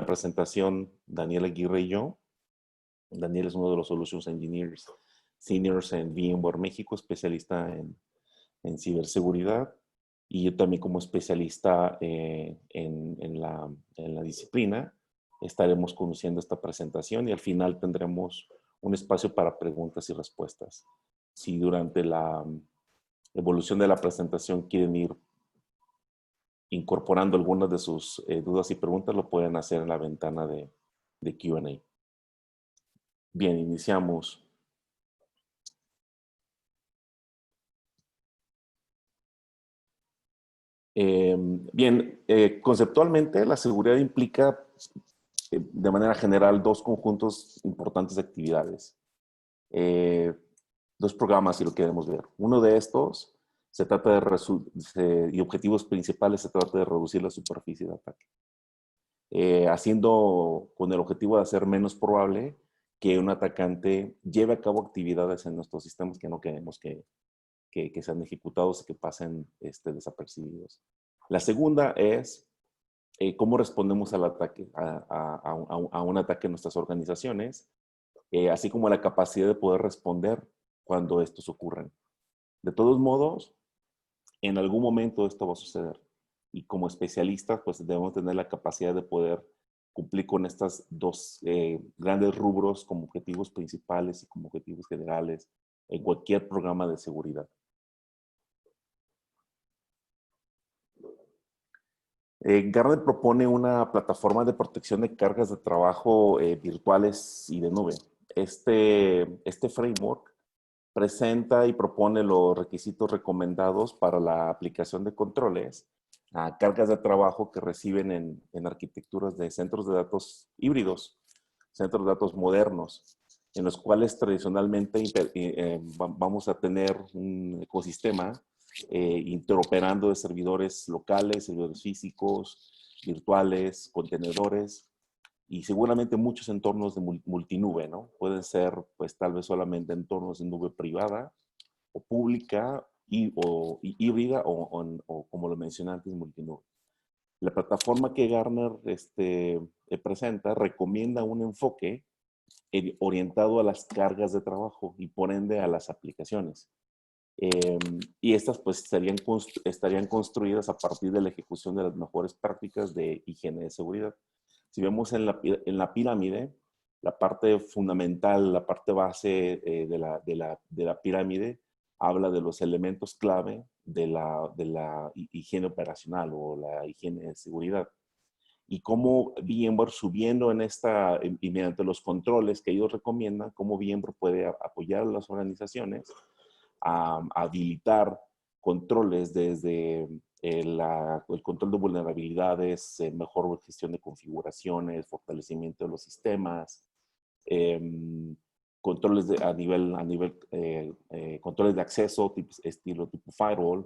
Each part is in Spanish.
presentación Daniel Aguirre y yo. Daniel es uno de los Solutions Engineers Seniors en VMware México, especialista en ciberseguridad. Y yo también como especialista en la disciplina, estaremos conduciendo esta presentación y al final tendremos un espacio para preguntas y respuestas. Si durante la evolución de la presentación quieren ir incorporando algunas de sus dudas y preguntas, lo pueden hacer en la ventana de Q&A. Bien, iniciamos. Bien, conceptualmente la seguridad implica de manera general dos conjuntos importantes de actividades. Dos programas, si lo queremos ver. Uno de estos se trata y objetivos principales se trata de reducir la superficie de ataque. Haciendo con el objetivo de hacer menos probable que un atacante lleve a cabo actividades en nuestros sistemas que no queremos que sean ejecutados y que pasen desapercibidos. La segunda es cómo respondemos al ataque, a un ataque en nuestras organizaciones, así como la capacidad de poder responder cuando estos ocurren. De todos modos, en algún momento esto va a suceder. Y como especialistas, pues debemos tener la capacidad de poder cumplir con estas dos grandes rubros como objetivos principales y como objetivos generales en cualquier programa de seguridad. Gartner propone una plataforma de protección de cargas de trabajo virtuales y de nube. Este framework presenta y propone los requisitos recomendados para la aplicación de controles a cargas de trabajo que reciben en arquitecturas de centros de datos híbridos, centros de datos modernos, en los cuales tradicionalmente vamos a tener un ecosistema interoperando de servidores locales, servidores físicos, virtuales, contenedores, y seguramente muchos entornos de multinube, ¿no? Pueden ser, pues, tal vez solamente entornos de nube privada o pública o híbrida o, como lo mencioné antes, multinube. La plataforma que Gartner presenta recomienda un enfoque orientado a las cargas de trabajo y por ende a las aplicaciones. Y estas pues estarían construidas a partir de la ejecución de las mejores prácticas de higiene de seguridad. Si vemos en la pirámide, la parte fundamental, la parte base de la pirámide, habla de los elementos clave de la higiene operacional o la higiene de seguridad. Y cómo VMware subiendo y mediante los controles que ellos recomiendan, cómo VMware puede apoyar a las organizaciones a habilitar controles desde el control de vulnerabilidades, mejor gestión de configuraciones, fortalecimiento de los sistemas, controles controles de acceso estilo tipo firewall,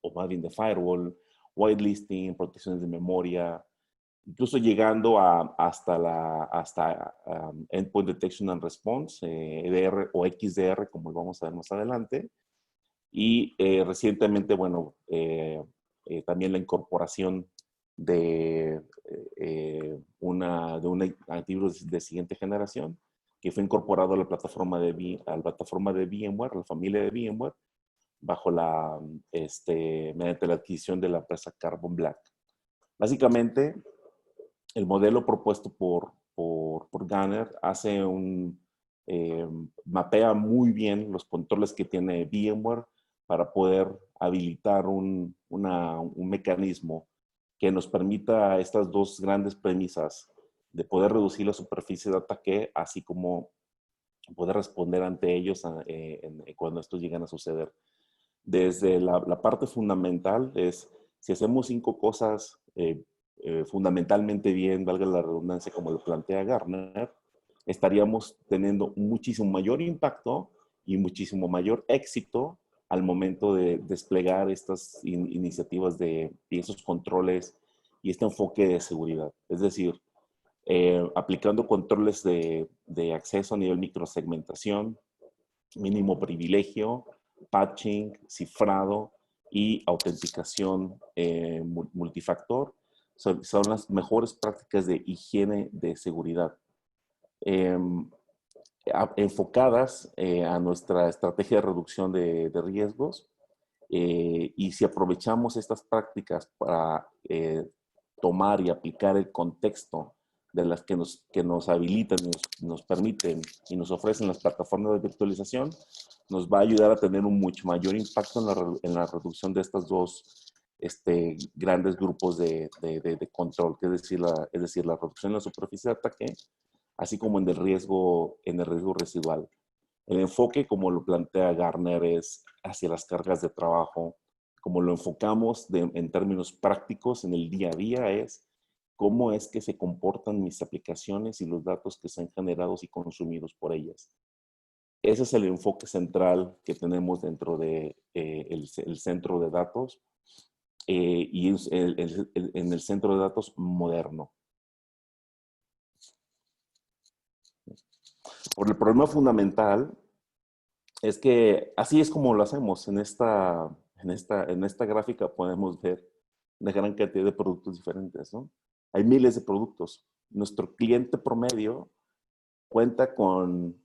o más bien de firewall, whitelisting, protecciones de memoria, incluso llegando hasta Endpoint Detection and Response, EDR o XDR, como vamos a ver más adelante. Y recientemente, bueno, también la incorporación de un antivirus de siguiente generación, que fue incorporado a la plataforma de VMware, a la familia de VMware, bajo mediante la adquisición de la empresa Carbon Black. Básicamente, el modelo propuesto por Gartner mapea muy bien los controles que tiene VMware para poder habilitar un mecanismo que nos permita estas dos grandes premisas de poder reducir la superficie de ataque, así como poder responder ante ellos cuando estos llegan a suceder. Desde la parte fundamental es, si hacemos 5 cosas fundamentalmente bien, valga la redundancia, como lo plantea Gartner, estaríamos teniendo muchísimo mayor impacto y muchísimo mayor éxito al momento de desplegar estas iniciativas y esos controles y este enfoque de seguridad. Es decir, aplicando controles de acceso a nivel microsegmentación, mínimo privilegio, patching, cifrado y autenticación multifactor, son las mejores prácticas de higiene de seguridad, enfocadas a nuestra estrategia de reducción de riesgos. Y si aprovechamos estas prácticas para tomar y aplicar el contexto de las que nos habilitan, nos permiten y nos ofrecen las plataformas de virtualización, nos va a ayudar a tener un mucho mayor impacto en la reducción de estos dos grandes grupos de control, que es decir, la reducción de la superficie de ataque, así como en el riesgo residual. El enfoque, como lo plantea Gartner, es hacia las cargas de trabajo. Como lo enfocamos en términos prácticos en el día a día, es cómo es que se comportan mis aplicaciones y los datos que sean generados y consumidos por ellas. Ese es el enfoque central que tenemos dentro de el centro de datos y en el centro de datos moderno. Por el problema fundamental es que así es como lo hacemos. En esta gráfica podemos ver una gran cantidad de productos diferentes, ¿no? Hay miles de productos. Nuestro cliente promedio cuenta con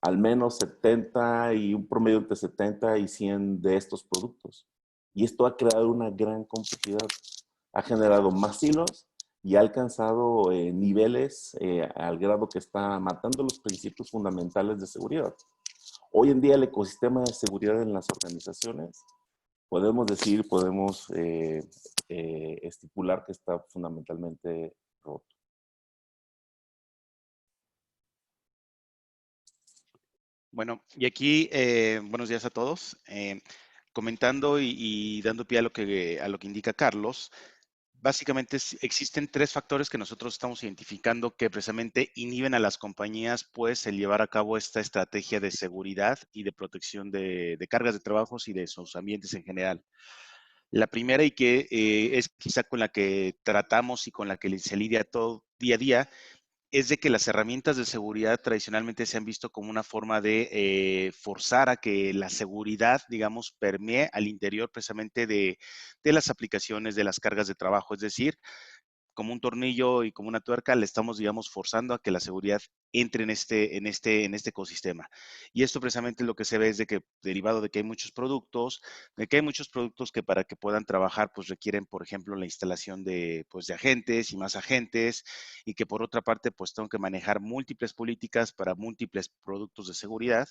al menos 70 y un promedio entre 70 y 100 de estos productos. Y esto ha creado una gran complejidad. Ha generado más hilos y ha alcanzado niveles al grado que está matando los principios fundamentales de seguridad. Hoy en día el ecosistema de seguridad en las organizaciones, podemos estipular que está fundamentalmente roto. Bueno, y aquí, buenos días a todos. Comentando y dando pie a lo que indica Carlos, básicamente existen tres factores que nosotros estamos identificando que precisamente inhiben a las compañías pues el llevar a cabo esta estrategia de seguridad y de protección de cargas de trabajos y de sus ambientes en general. La primera y que es quizá con la que tratamos y con la que se lidia todo día a día es de que las herramientas de seguridad tradicionalmente se han visto como una forma de forzar a que la seguridad, digamos, permee al interior precisamente de las aplicaciones, de las cargas de trabajo. Es decir, como un tornillo y como una tuerca, le estamos, digamos, forzando a que la seguridad entre en este ecosistema. Y esto precisamente lo que se ve es de que, derivado de que hay muchos productos, de que hay muchos productos que para que puedan trabajar, pues requieren, por ejemplo, la instalación de, pues, de agentes y más agentes, y que por otra parte, pues tengo que manejar múltiples políticas para múltiples productos de seguridad.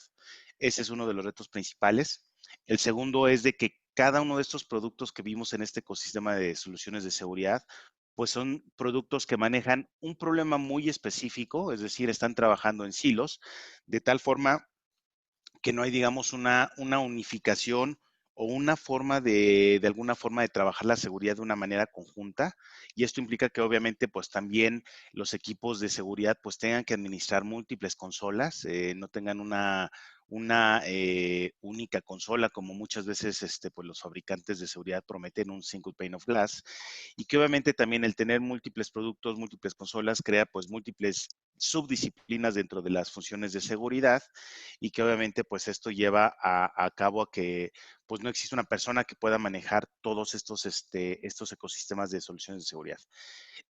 Ese es uno de los retos principales. El segundo es de que cada uno de estos productos que vimos en este ecosistema de soluciones de seguridad pues son productos que manejan un problema muy específico, es decir, están trabajando en silos, de tal forma que no hay, digamos, una unificación o una forma de alguna forma de trabajar la seguridad de una manera conjunta. Y esto implica que obviamente pues también los equipos de seguridad pues tengan que administrar múltiples consolas, no tengan una única consola como muchas veces pues los fabricantes de seguridad prometen un single pane of glass y que obviamente también el tener múltiples productos, múltiples consolas crea pues múltiples subdisciplinas dentro de las funciones de seguridad y que obviamente pues esto lleva a cabo a que pues no existe una persona que pueda manejar todos estos ecosistemas de soluciones de seguridad.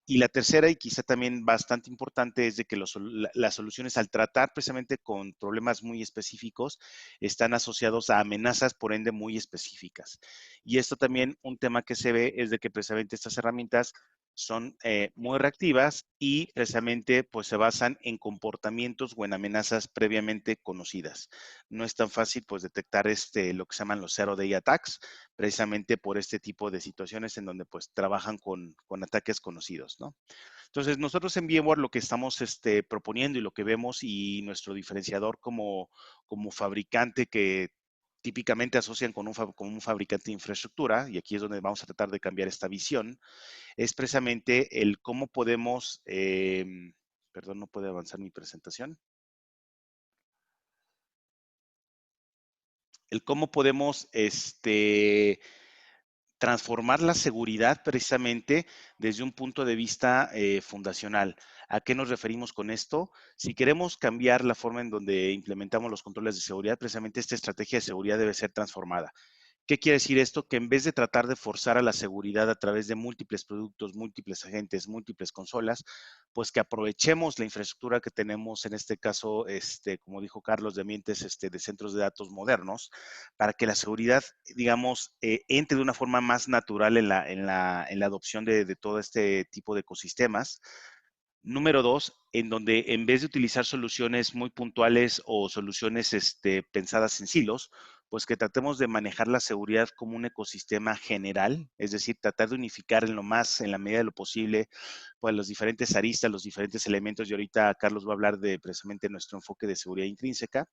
Y la tercera, y quizá también bastante importante, es de que las soluciones al tratar precisamente con problemas muy específicos están asociados a amenazas, por ende, muy específicas. Y esto también, un tema que se ve es de que precisamente estas herramientas son muy reactivas y precisamente pues se basan en comportamientos o en amenazas previamente conocidas. No es tan fácil pues detectar lo que se llaman los zero day attacks, precisamente por este tipo de situaciones en donde pues trabajan con ataques conocidos, ¿no? Entonces, nosotros en VMware lo que estamos proponiendo y lo que vemos y nuestro diferenciador como fabricante que típicamente asocian con un fabricante de infraestructura, y aquí es donde vamos a tratar de cambiar esta visión, es precisamente el cómo podemos, perdón, no puede avanzar mi presentación, el cómo podemos, transformar la seguridad precisamente desde un punto de vista fundacional. ¿A qué nos referimos con esto? Si queremos cambiar la forma en donde implementamos los controles de seguridad, precisamente esta estrategia de seguridad debe ser transformada. ¿Qué quiere decir esto? Que en vez de tratar de forzar a la seguridad a través de múltiples productos, múltiples agentes, múltiples consolas, pues que aprovechemos la infraestructura que tenemos, en este caso, como dijo Carlos, de ambientes de centros de datos modernos, para que la seguridad, digamos, entre de una forma más natural en la adopción de todo este tipo de ecosistemas. Número dos, en donde en vez de utilizar soluciones muy puntuales o soluciones pensadas en silos, pues que tratemos de manejar la seguridad como un ecosistema general, es decir, tratar de unificar en la medida de lo posible, pues los diferentes aristas, los diferentes elementos, y ahorita Carlos va a hablar de precisamente nuestro enfoque de seguridad intrínseca.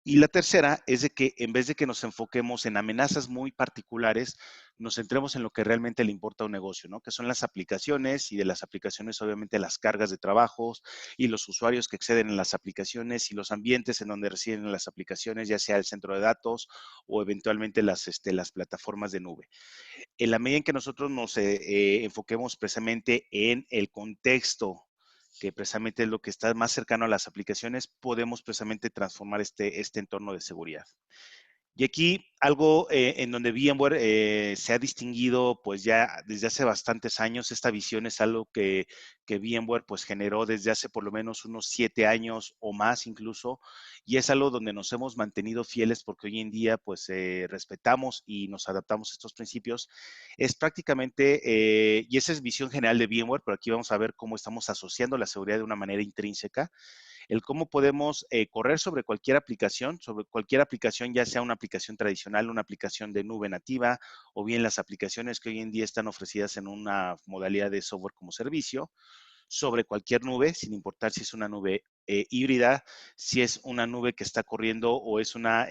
Y la tercera es de que en vez de que nos enfoquemos en amenazas muy particulares, nos centremos en lo que realmente le importa a un negocio, ¿no? Que son las aplicaciones, y de las aplicaciones obviamente las cargas de trabajos y los usuarios que acceden a las aplicaciones y los ambientes en donde residen las aplicaciones, ya sea el centro de datos o eventualmente las plataformas de nube. En la medida en que nosotros nos enfoquemos precisamente en el contexto, que precisamente es lo que está más cercano a las aplicaciones, podemos precisamente transformar este entorno de seguridad. Y aquí algo en donde VMware se ha distinguido pues ya desde hace bastantes años. Esta visión es algo que VMware pues generó desde hace por lo menos unos 7 años o más incluso, y es algo donde nos hemos mantenido fieles porque hoy en día pues respetamos y nos adaptamos a estos principios. Es prácticamente, y esa es visión general de VMware, pero aquí vamos a ver cómo estamos asociando la seguridad de una manera intrínseca, el cómo podemos correr sobre cualquier aplicación, ya sea una aplicación tradicional, una aplicación de nube nativa, o bien las aplicaciones que hoy en día están ofrecidas en una modalidad de software como servicio, sobre cualquier nube, sin importar si es una nube híbrida, si es una nube que está corriendo o es una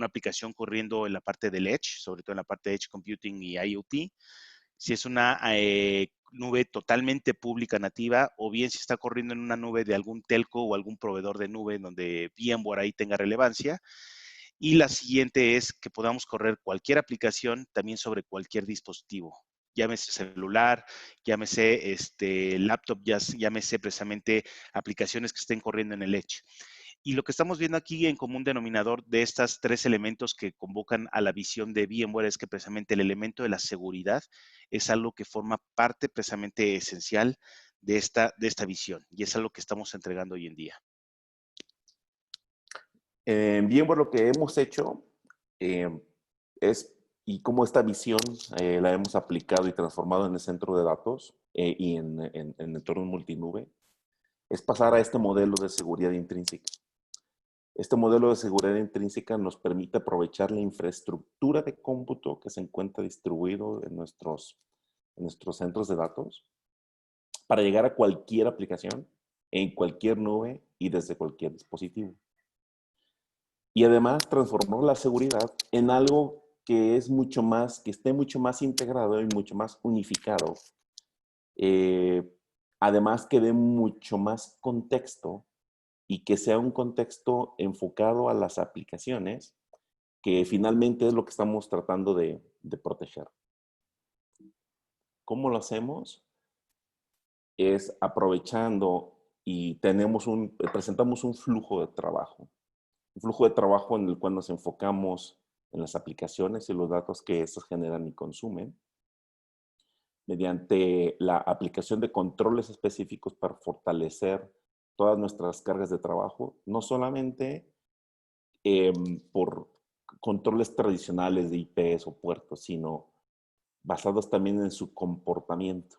aplicación corriendo en la parte del Edge, sobre todo en la parte de Edge Computing y IoT, si es una nube totalmente pública nativa, o bien si está corriendo en una nube de algún telco o algún proveedor de nube en donde VMware ahí tenga relevancia. Y la siguiente es que podamos correr cualquier aplicación también sobre cualquier dispositivo, llámese celular, llámese laptop, llámese precisamente aplicaciones que estén corriendo en el Edge. Y lo que estamos viendo aquí en común denominador de estos tres elementos que convocan a la visión de VMware es que precisamente el elemento de la seguridad es algo que forma parte precisamente esencial de esta visión, y es algo que estamos entregando hoy en día. Bien, bueno, lo que hemos hecho es, y cómo esta visión la hemos aplicado y transformado en el centro de datos y en entornos multinube, es pasar a este modelo de seguridad intrínseca. Este modelo de seguridad intrínseca nos permite aprovechar la infraestructura de cómputo que se encuentra distribuido en nuestros centros de datos para llegar a cualquier aplicación, en cualquier nube y desde cualquier dispositivo. Y además transformar la seguridad en algo que es mucho más, que esté mucho más integrado y mucho más unificado. Además que dé mucho más contexto y que sea un contexto enfocado a las aplicaciones, que finalmente es lo que estamos tratando de proteger. ¿Cómo lo hacemos? Es aprovechando y presentamos un flujo de trabajo. Un flujo de trabajo en el cual nos enfocamos en las aplicaciones y los datos que estas generan y consumen, mediante la aplicación de controles específicos para fortalecer todas nuestras cargas de trabajo, no solamente por controles tradicionales de IPs o puertos, sino basados también en su comportamiento,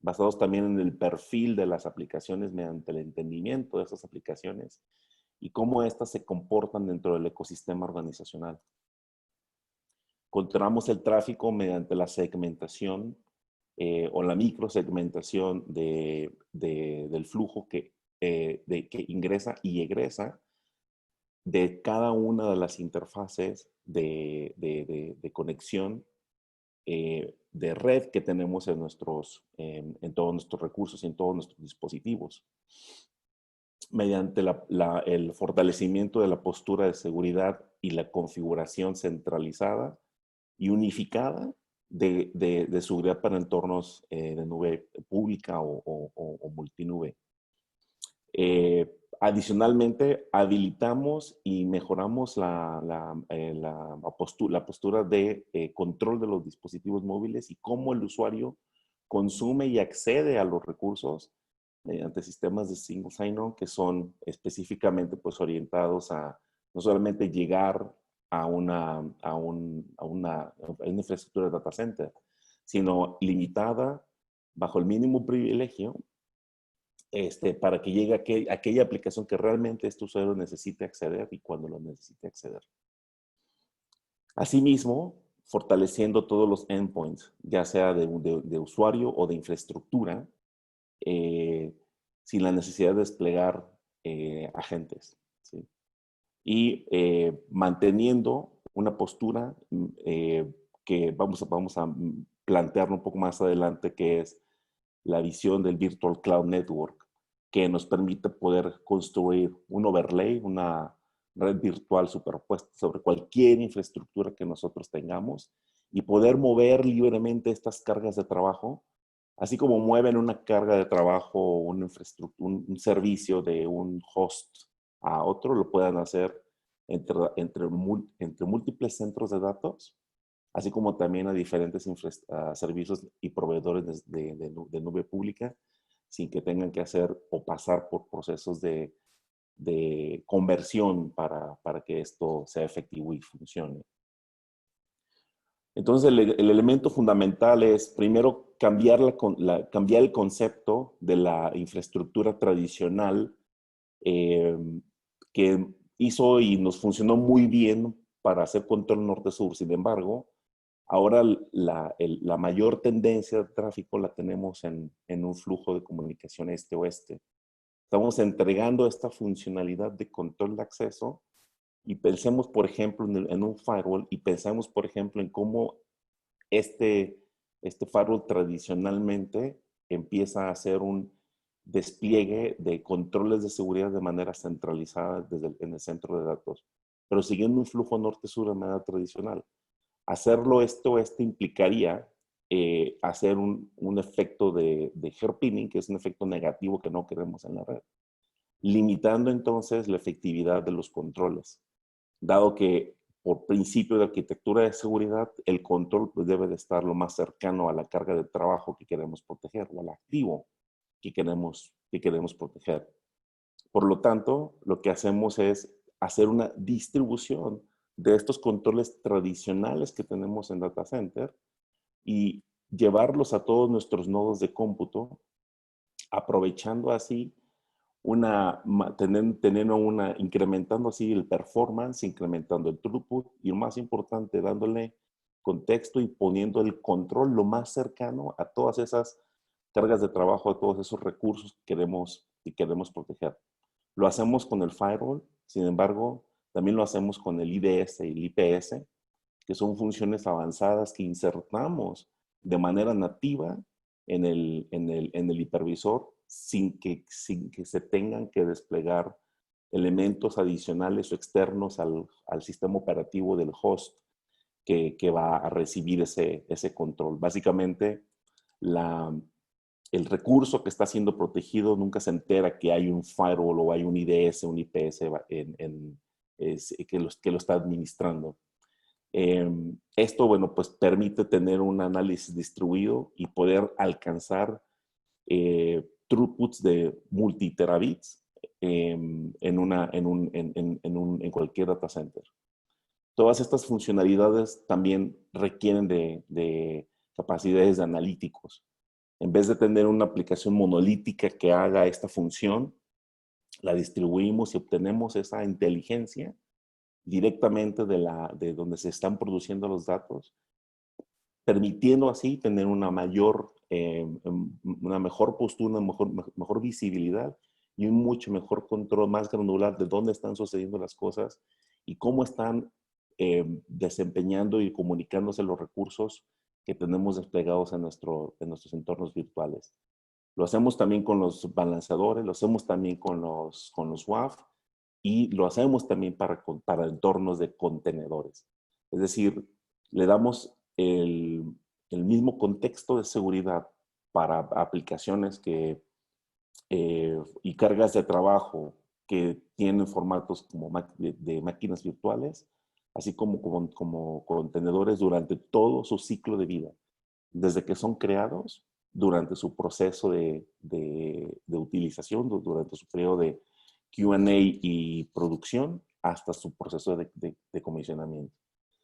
basados también en el perfil de las aplicaciones mediante el entendimiento de esas aplicaciones y cómo éstas se comportan dentro del ecosistema organizacional. Controlamos el tráfico mediante la segmentación o la microsegmentación del flujo que ingresa y egresa de cada una de las interfaces de conexión de red que tenemos en todos nuestros recursos y en todos nuestros dispositivos. Mediante el fortalecimiento de la postura de seguridad y la configuración centralizada y unificada de seguridad para entornos de nube pública o multinube. Adicionalmente, habilitamos y mejoramos la postura de control de los dispositivos móviles y cómo el usuario consume y accede a los recursos mediante sistemas de single sign-on que son específicamente pues, orientados a no solamente llegar a una infraestructura de data center, sino limitada bajo el mínimo privilegio para que llegue a aquella aplicación que realmente este usuario necesite acceder y cuando lo necesite acceder. Asimismo, fortaleciendo todos los endpoints, ya sea de usuario o de infraestructura, sin la necesidad de desplegar agentes, ¿sí? Y manteniendo una postura que vamos a plantear un poco más adelante, que es la visión del Virtual Cloud Network, que nos permite poder construir un overlay, una red virtual superpuesta sobre cualquier infraestructura que nosotros tengamos y poder mover libremente estas cargas de trabajo, así como mueven una carga de trabajo, una infraestructura, un servicio de un host a otro, lo puedan hacer entre múltiples centros de datos, así como también a diferentes servicios y proveedores de nube pública, sin que tengan que hacer o pasar por procesos de conversión para que esto sea efectivo y funcione. Entonces, el elemento fundamental es, primero, cambiar el concepto de la infraestructura tradicional que hizo y nos funcionó muy bien para hacer control norte-sur. Sin embargo, ahora la mayor tendencia de tráfico la tenemos en un flujo de comunicación este-oeste. Estamos entregando esta funcionalidad de control de acceso y pensemos, por ejemplo, en un firewall y pensamos, por ejemplo, en cómo este firewall tradicionalmente empieza a hacer un despliegue de controles de seguridad de manera centralizada en el centro de datos, pero siguiendo un flujo norte-sur de manera tradicional. Hacerlo esto implicaría hacer un efecto de hairpinning, que es un efecto negativo que no queremos en la red, limitando entonces la efectividad de los controles, dado que por principio de arquitectura de seguridad, el control pues, debe de estar lo más cercano a la carga de trabajo que queremos proteger o al activo que queremos proteger. Por lo tanto, lo que hacemos es hacer una distribución de estos controles tradicionales que tenemos en data center y llevarlos a todos nuestros nodos de cómputo, aprovechando así incrementando así el performance, incrementando el throughput y, lo más importante, dándole contexto y poniendo el control lo más cercano a todas esas cargas de trabajo, a todos esos recursos que queremos proteger. Lo hacemos con el firewall, sin embargo, también lo hacemos con el IDS y el IPS, que son funciones avanzadas que insertamos de manera nativa en el hipervisor sin que se tengan que desplegar elementos adicionales o externos al sistema operativo del host que va a recibir ese control. Básicamente, el recurso que está siendo protegido nunca se entera que hay un firewall o hay un IDS, un IPS que lo está administrando. Esto, bueno, pues permite tener un análisis distribuido y poder alcanzar throughputs de multiterabits en cualquier data center. Todas estas funcionalidades también requieren de capacidades de analíticos. En vez de tener una aplicación monolítica que haga esta función, la distribuimos y obtenemos esa inteligencia directamente de donde se están produciendo los datos, permitiendo así tener una mejor postura, una mejor visibilidad y un mucho mejor control más granular de dónde están sucediendo las cosas y cómo están desempeñando y comunicándose los recursos que tenemos desplegados en nuestros entornos virtuales. Lo hacemos también con los balanceadores, lo hacemos también con los WAF y lo hacemos también para entornos de contenedores. Es decir, le damos el mismo contexto de seguridad para aplicaciones y cargas de trabajo que tienen formatos como de máquinas virtuales, así como contenedores durante todo su ciclo de vida, desde que son creados, durante su proceso de utilización, durante su periodo de Q&A y producción, hasta su proceso de comisionamiento.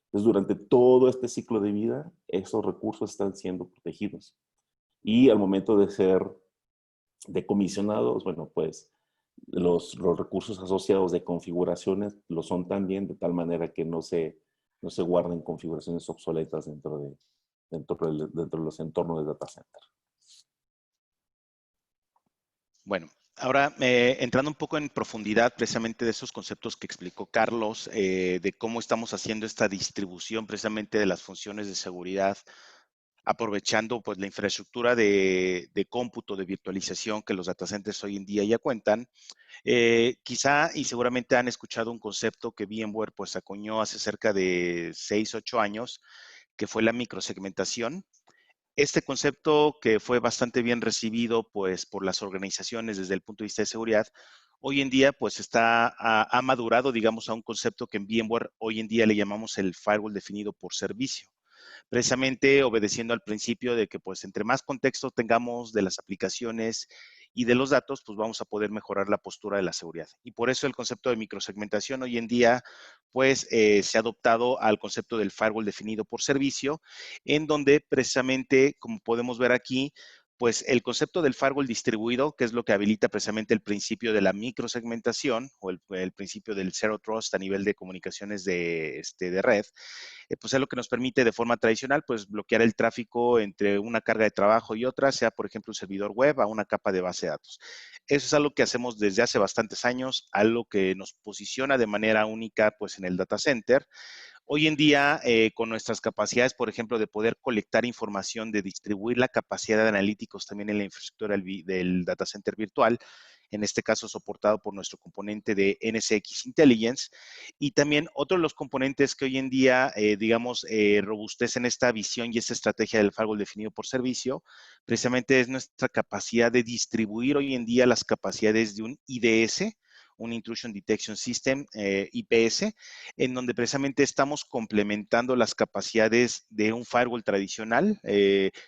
Entonces, durante todo este ciclo de vida, esos recursos están siendo protegidos. Y al momento de ser decomisionados, bueno, pues los recursos asociados de configuraciones lo son también, de tal manera que no se guarden configuraciones obsoletas dentro de los entornos de data center. Bueno, ahora entrando un poco en profundidad precisamente de esos conceptos que explicó Carlos, de cómo estamos haciendo esta distribución precisamente de las funciones de seguridad, aprovechando pues la infraestructura de cómputo, de virtualización que los data centers hoy en día ya cuentan. Quizá y seguramente han escuchado un concepto que VMware pues acuñó hace cerca de 6, 8 años, que fue la microsegmentación. Este concepto que fue bastante bien recibido pues por las organizaciones desde el punto de vista de seguridad, hoy en día pues ha madurado, digamos, a un concepto que en VMware hoy en día le llamamos el firewall definido por servicio, precisamente obedeciendo al principio de que pues entre más contexto tengamos de las aplicaciones y de los datos, pues vamos a poder mejorar la postura de la seguridad. Y por eso el concepto de microsegmentación hoy en día pues se ha adoptado al concepto del firewall definido por servicio, en donde precisamente, como podemos ver aquí, pues el concepto del firewall distribuido, que es lo que habilita precisamente el principio de la microsegmentación o el principio del zero trust a nivel de comunicaciones de red, pues es lo que nos permite de forma tradicional, pues bloquear el tráfico entre una carga de trabajo y otra, sea por ejemplo un servidor web a una capa de base de datos. Eso es algo que hacemos desde hace bastantes años, algo que nos posiciona de manera única pues en el data center. Hoy en día, con nuestras capacidades, por ejemplo, de poder colectar información, de distribuir la capacidad de analíticos también en la infraestructura del data center virtual, en este caso soportado por nuestro componente de NSX Intelligence, y también otro de los componentes que hoy en día, digamos, robustecen esta visión y esta estrategia del firewall definido por servicio, precisamente es nuestra capacidad de distribuir hoy en día las capacidades de un IDS, un Intrusion Detection System, IPS, en donde precisamente estamos complementando las capacidades de un firewall tradicional,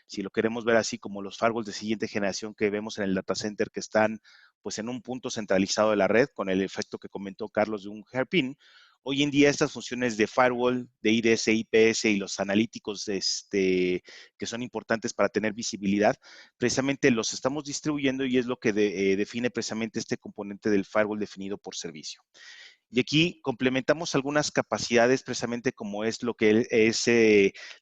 si lo queremos ver así como los firewalls de siguiente generación que vemos en el data center que están pues en un punto centralizado de la red con el efecto que comentó Carlos de un hairpin. Hoy en día estas funciones de firewall, de IDS, IPS y los analíticos que son importantes para tener visibilidad, precisamente los estamos distribuyendo y es lo que define precisamente este componente del firewall definido por servicio. Y aquí complementamos algunas capacidades precisamente como es lo que es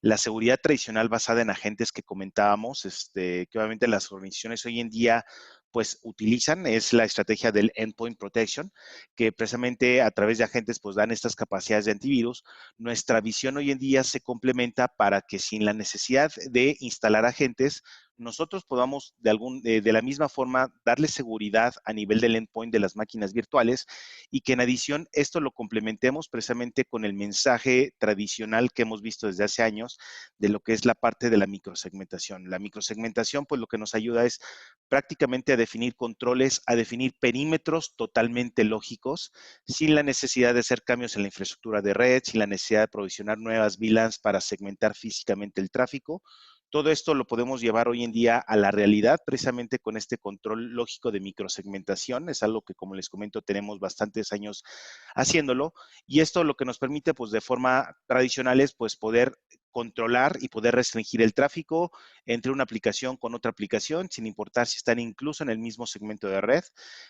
la seguridad tradicional basada en agentes que comentábamos, que obviamente las organizaciones hoy en día pues utilizan, es la estrategia del endpoint protection, que precisamente a través de agentes pues dan estas capacidades de antivirus. Nuestra visión hoy en día se complementa para que sin la necesidad de instalar agentes, nosotros podamos de la misma forma darle seguridad a nivel del endpoint de las máquinas virtuales y que en adición esto lo complementemos precisamente con el mensaje tradicional que hemos visto desde hace años de lo que es la parte de la microsegmentación. La microsegmentación pues lo que nos ayuda es prácticamente a definir controles, a definir perímetros totalmente lógicos, sin la necesidad de hacer cambios en la infraestructura de red, sin la necesidad de provisionar nuevas VLANs para segmentar físicamente el tráfico. Todo esto lo podemos llevar hoy en día a la realidad precisamente con este control lógico de microsegmentación. Es algo que, como les comento, tenemos bastantes años haciéndolo. Y esto lo que nos permite, pues de forma tradicional, es pues poder controlar y poder restringir el tráfico entre una aplicación con otra aplicación, sin importar si están incluso en el mismo segmento de red.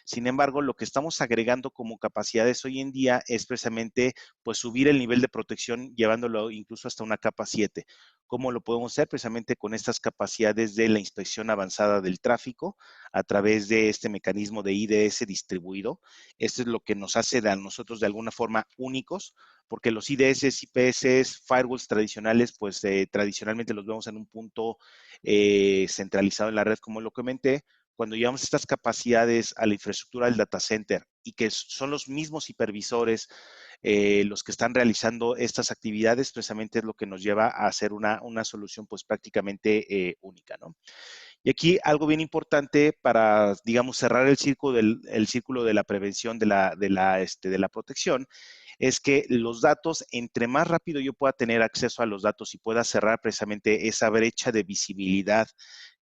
Sin embargo, lo que estamos agregando como capacidades hoy en día es precisamente pues subir el nivel de protección llevándolo incluso hasta una capa 7. ¿Cómo lo podemos hacer? Precisamente con estas capacidades de la inspección avanzada del tráfico a través de este mecanismo de IDS distribuido. Esto es lo que nos hace a nosotros de alguna forma únicos, porque los IDS, IPS, firewalls tradicionales, pues tradicionalmente los vemos en un punto centralizado en la red, como lo comenté. Cuando llevamos estas capacidades a la infraestructura del data center y que son los mismos hipervisores los que están realizando estas actividades, precisamente es lo que nos lleva a hacer una solución pues prácticamente única, ¿no? Y aquí algo bien importante para, digamos, cerrar el círculo de la prevención de la protección, es que los datos, entre más rápido yo pueda tener acceso a los datos y pueda cerrar precisamente esa brecha de visibilidad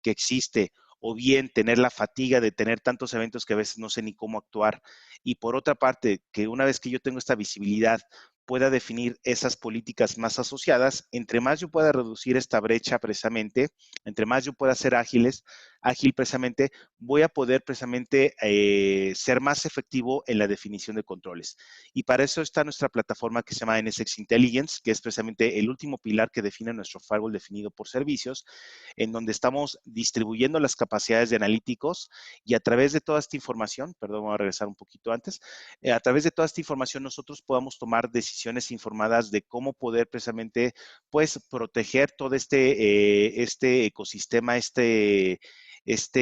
que existe, o bien tener la fatiga de tener tantos eventos que a veces no sé ni cómo actuar. Y por otra parte, que una vez que yo tengo esta visibilidad, pueda definir esas políticas más asociadas, entre más yo pueda reducir esta brecha precisamente, entre más yo pueda ser ágil precisamente, voy a poder precisamente ser más efectivo en la definición de controles. Y para eso está nuestra plataforma que se llama NSX Intelligence, que es precisamente el último pilar que define nuestro firewall definido por servicios, en donde estamos distribuyendo las capacidades de analíticos y a través de toda esta información, perdón, voy a regresar un poquito antes, a través de toda esta información nosotros podamos tomar decisiones informadas de cómo poder precisamente, pues, proteger todo este ecosistema, este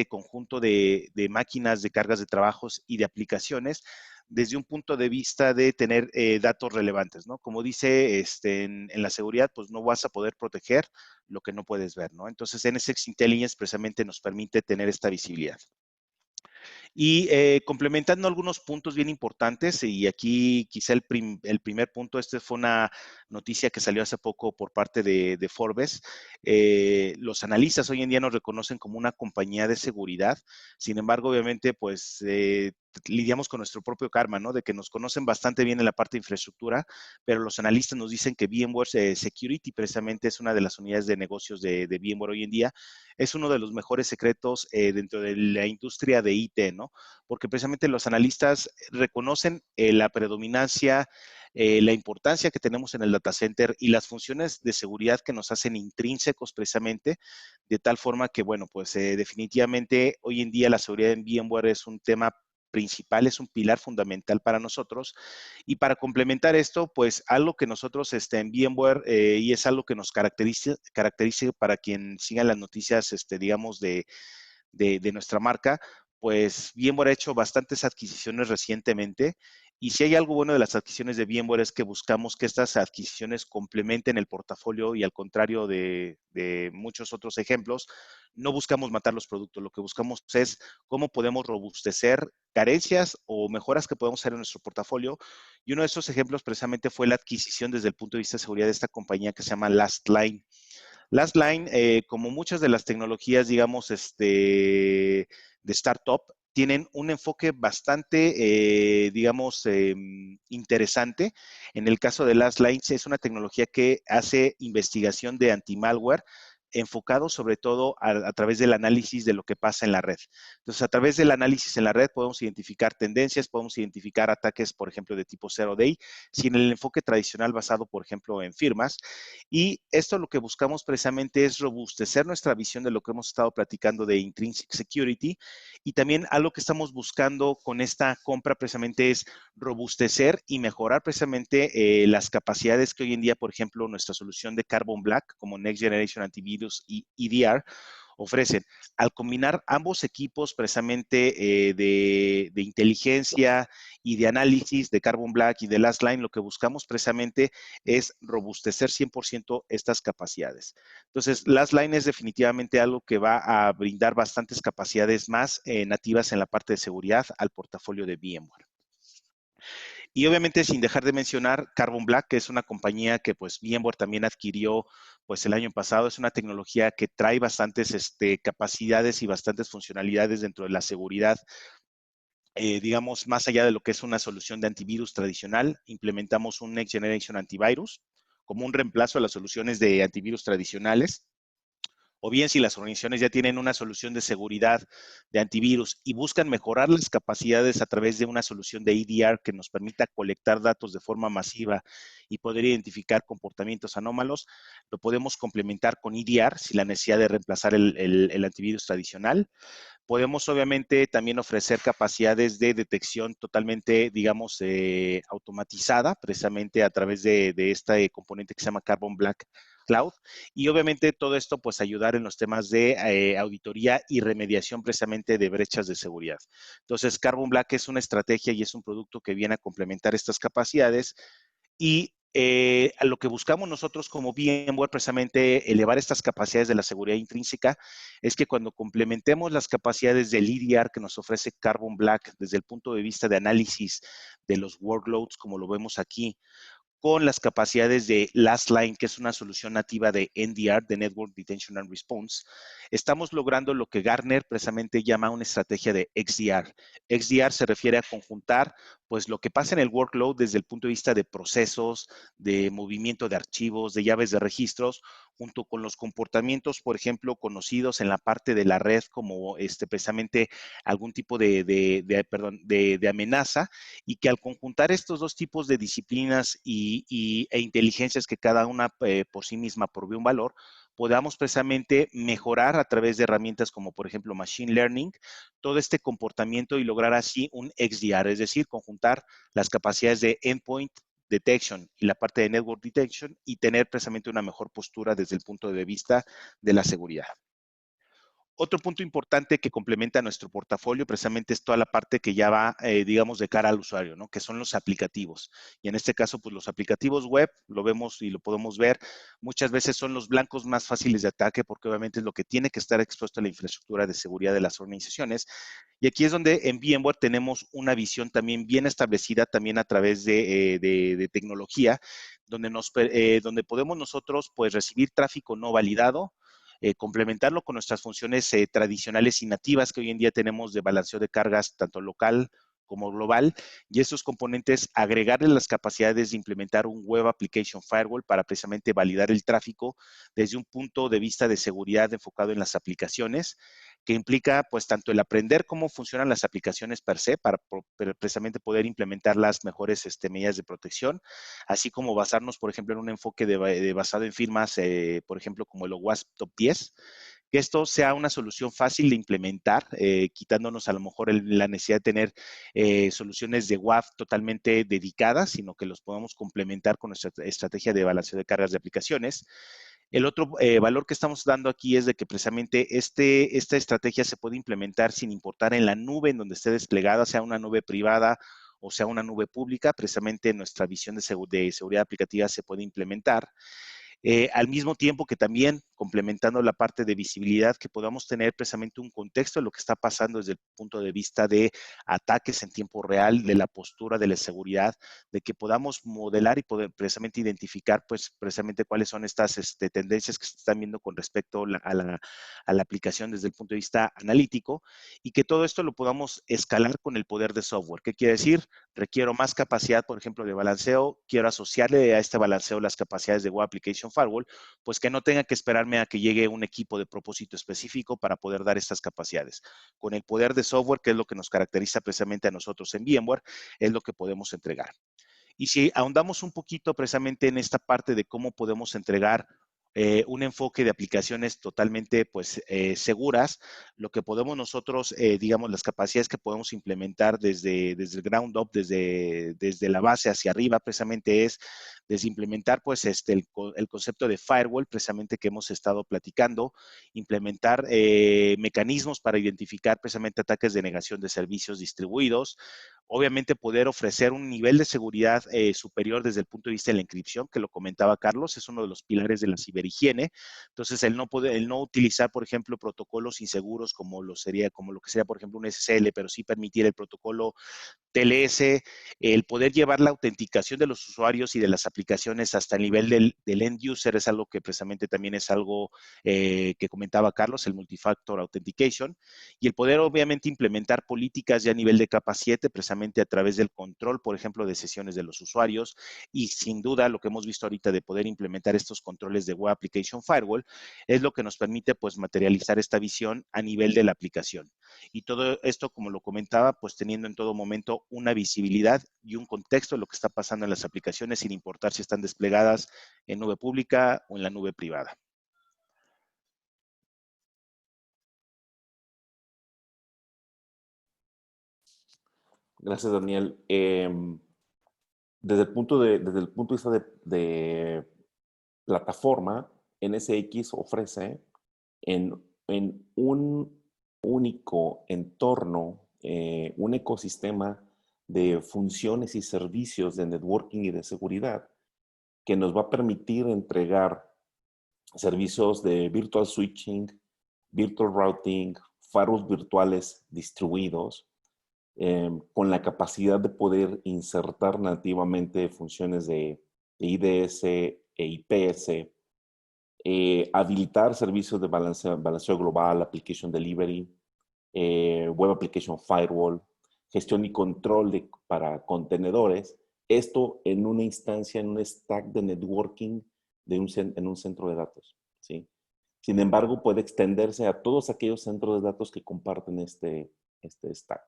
conjunto de máquinas, de cargas de trabajos y de aplicaciones desde un punto de vista de tener datos relevantes, ¿no? Como dice en la seguridad, pues no vas a poder proteger lo que no puedes ver, ¿no? Entonces, NSX Intelligence precisamente nos permite tener esta visibilidad. Y complementando algunos puntos bien importantes, y aquí quizá el primer punto, este fue una noticia que salió hace poco por parte de Forbes. Los analistas hoy en día nos reconocen como una compañía de seguridad, sin embargo, obviamente, pues lidiamos con nuestro propio karma, ¿no? De que nos conocen bastante bien en la parte de infraestructura, pero los analistas nos dicen que VMware Security precisamente es una de las unidades de negocios de VMware hoy en día, es uno de los mejores secretos dentro de la industria de IT, ¿no? Porque precisamente los analistas reconocen la predominancia, la importancia que tenemos en el data center y las funciones de seguridad que nos hacen intrínsecos precisamente, de tal forma que, bueno, pues definitivamente hoy en día la seguridad en VMware es un tema principal, es un pilar fundamental para nosotros. Y para complementar esto, pues algo que nosotros en VMware y es algo que nos caracteriza para quien siga las noticias, digamos, de nuestra marca, pues VMware ha hecho bastantes adquisiciones recientemente. Y si hay algo bueno de las adquisiciones de VMware es que buscamos que estas adquisiciones complementen el portafolio y al contrario de muchos otros ejemplos, no buscamos matar los productos, lo que buscamos es cómo podemos robustecer carencias o mejoras que podemos hacer en nuestro portafolio. Y uno de esos ejemplos precisamente fue la adquisición desde el punto de vista de seguridad de esta compañía que se llama Lastline. Lastline, como muchas de las tecnologías, digamos, de startup, tienen un enfoque bastante, digamos, interesante. En el caso de Lastline, es una tecnología que hace investigación de anti-malware enfocado sobre todo a través del análisis de lo que pasa en la red. Entonces, a través del análisis en la red podemos identificar tendencias, podemos identificar ataques, por ejemplo, de tipo zero day, sin el enfoque tradicional basado, por ejemplo, en firmas. Y esto lo que buscamos precisamente es robustecer nuestra visión de lo que hemos estado platicando de Intrinsic Security y también algo que estamos buscando con esta compra precisamente es robustecer y mejorar precisamente las capacidades que hoy en día, por ejemplo, nuestra solución de Carbon Black como Next Generation Antivirus y EDR ofrecen. Al combinar ambos equipos precisamente de inteligencia y de análisis de Carbon Black y de Lastline, lo que buscamos precisamente es robustecer 100% estas capacidades. Entonces, Lastline es definitivamente algo que va a brindar bastantes capacidades más nativas en la parte de seguridad al portafolio de VMware. Y obviamente sin dejar de mencionar Carbon Black, que es una compañía que pues VMware también adquirió pues el año pasado. Es una tecnología que trae bastantes capacidades y bastantes funcionalidades dentro de la seguridad. Digamos, más allá de lo que es una solución de antivirus tradicional, implementamos un Next Generation Antivirus como un reemplazo a las soluciones de antivirus tradicionales. O bien si las organizaciones ya tienen una solución de seguridad de antivirus y buscan mejorar las capacidades a través de una solución de EDR que nos permita colectar datos de forma masiva y poder identificar comportamientos anómalos, lo podemos complementar con EDR sin la necesidad de reemplazar el antivirus tradicional. Podemos obviamente también ofrecer capacidades de detección totalmente, digamos, automatizada, precisamente a través de este componente que se llama Carbon Black Cloud. Y obviamente todo esto, pues ayudar en los temas de auditoría y remediación precisamente de brechas de seguridad. Entonces, Carbon Black es una estrategia y es un producto que viene a complementar estas capacidades y a lo que buscamos nosotros como VMware, precisamente elevar estas capacidades de la seguridad intrínseca, es que cuando complementemos las capacidades del EDR que nos ofrece Carbon Black desde el punto de vista de análisis de los workloads, como lo vemos aquí, con las capacidades de Lastline, que es una solución nativa de NDR, de Network Detection and Response, estamos logrando lo que Gartner precisamente llama una estrategia de XDR. XDR se refiere a conjuntar pues lo que pasa en el workload desde el punto de vista de procesos, de movimiento de archivos, de llaves de registros, junto con los comportamientos, por ejemplo, conocidos en la parte de la red como precisamente algún tipo de amenaza, y que al conjuntar estos dos tipos de disciplinas e inteligencias que cada una por sí misma provee un valor, podamos precisamente mejorar a través de herramientas como por ejemplo Machine Learning, todo este comportamiento y lograr así un XDR, es decir, conjuntar las capacidades de Endpoint Detection y la parte de Network Detection y tener precisamente una mejor postura desde el punto de vista de la seguridad. Otro punto importante que complementa nuestro portafolio precisamente es toda la parte que ya va, digamos, de cara al usuario, ¿no? Que son los aplicativos. Y en este caso, pues los aplicativos web, lo vemos y lo podemos ver, muchas veces son los blancos más fáciles de ataque porque obviamente es lo que tiene que estar expuesto a la infraestructura de seguridad de las organizaciones. Y aquí es donde en VMware tenemos una visión también bien establecida también a través de tecnología, donde podemos nosotros pues recibir tráfico no validado, complementarlo con nuestras funciones tradicionales y nativas que hoy en día tenemos de balanceo de cargas tanto local como global, y estos componentes agregarle las capacidades de implementar un Web Application Firewall para precisamente validar el tráfico desde un punto de vista de seguridad enfocado en las aplicaciones, que implica pues tanto el aprender cómo funcionan las aplicaciones per se para precisamente poder implementar las mejores medidas de protección, así como basarnos, por ejemplo, en un enfoque basado en firmas, por ejemplo, como el OWASP Top 10, que esto sea una solución fácil de implementar, quitándonos a lo mejor la necesidad de tener soluciones de WAF totalmente dedicadas, sino que los podamos complementar con nuestra estrategia de balanceo de cargas de aplicaciones. El otro valor que estamos dando aquí es de que precisamente esta estrategia se puede implementar sin importar en la nube en donde esté desplegada, sea una nube privada o sea una nube pública, precisamente nuestra visión de seguridad aplicativa se puede implementar. Al mismo tiempo que también complementando la parte de visibilidad, que podamos tener precisamente un contexto de lo que está pasando desde el punto de vista de ataques en tiempo real, de la postura de la seguridad, de que podamos modelar y poder precisamente identificar pues precisamente cuáles son estas tendencias que se están viendo con respecto a la aplicación desde el punto de vista analítico, y que todo esto lo podamos escalar con el poder de software. ¿Qué quiere decir? Requiero más capacidad, por ejemplo, de balanceo, quiero asociarle a este balanceo las capacidades de Web Application Firewall, pues que no tenga que esperarme a que llegue un equipo de propósito específico para poder dar estas capacidades. Con el poder de software, que es lo que nos caracteriza precisamente a nosotros en VMware, es lo que podemos entregar. Y si ahondamos un poquito precisamente en esta parte de cómo podemos entregar un enfoque de aplicaciones totalmente pues, seguras, lo que podemos nosotros, digamos, las capacidades que podemos implementar desde el ground up, desde la base hacia arriba, precisamente es desde implementar pues, el concepto de firewall, precisamente que hemos estado platicando, implementar mecanismos para identificar precisamente ataques de negación de servicios distribuidos, obviamente poder ofrecer un nivel de seguridad superior desde el punto de vista de la encripción, que lo comentaba Carlos, es uno de los pilares de la ciberhigiene. Entonces, el no utilizar, por ejemplo, protocolos inseguros como lo que sería, por ejemplo, un SSL, pero sí permitir el protocolo TLS, el poder llevar la autenticación de los usuarios y de las aplicaciones hasta el nivel del end user es algo que precisamente también es algo que comentaba Carlos, el multifactor authentication, y el poder obviamente implementar políticas ya a nivel de capa 7 precisamente a través del control, por ejemplo, de sesiones de los usuarios, y sin duda lo que hemos visto ahorita de poder implementar estos controles de Web Application Firewall es lo que nos permite pues materializar esta visión a nivel de la aplicación. Y todo esto, como lo comentaba, pues teniendo en todo momento una visibilidad y un contexto de lo que está pasando en las aplicaciones, sin importar si están desplegadas en nube pública o en la nube privada. Gracias, Daniel. Desde el punto de vista de plataforma, NSX ofrece en un único entorno, un ecosistema de funciones y servicios de networking y de seguridad que nos va a permitir entregar servicios de virtual switching, virtual routing, firewalls virtuales distribuidos, con la capacidad de poder insertar nativamente funciones de IDS e IPS, habilitar servicios de balanceo global, application delivery, web application firewall, gestión y control para contenedores. Esto en una instancia, en un stack de networking en un centro de datos, ¿sí? Sin embargo, puede extenderse a todos aquellos centros de datos que comparten este stack.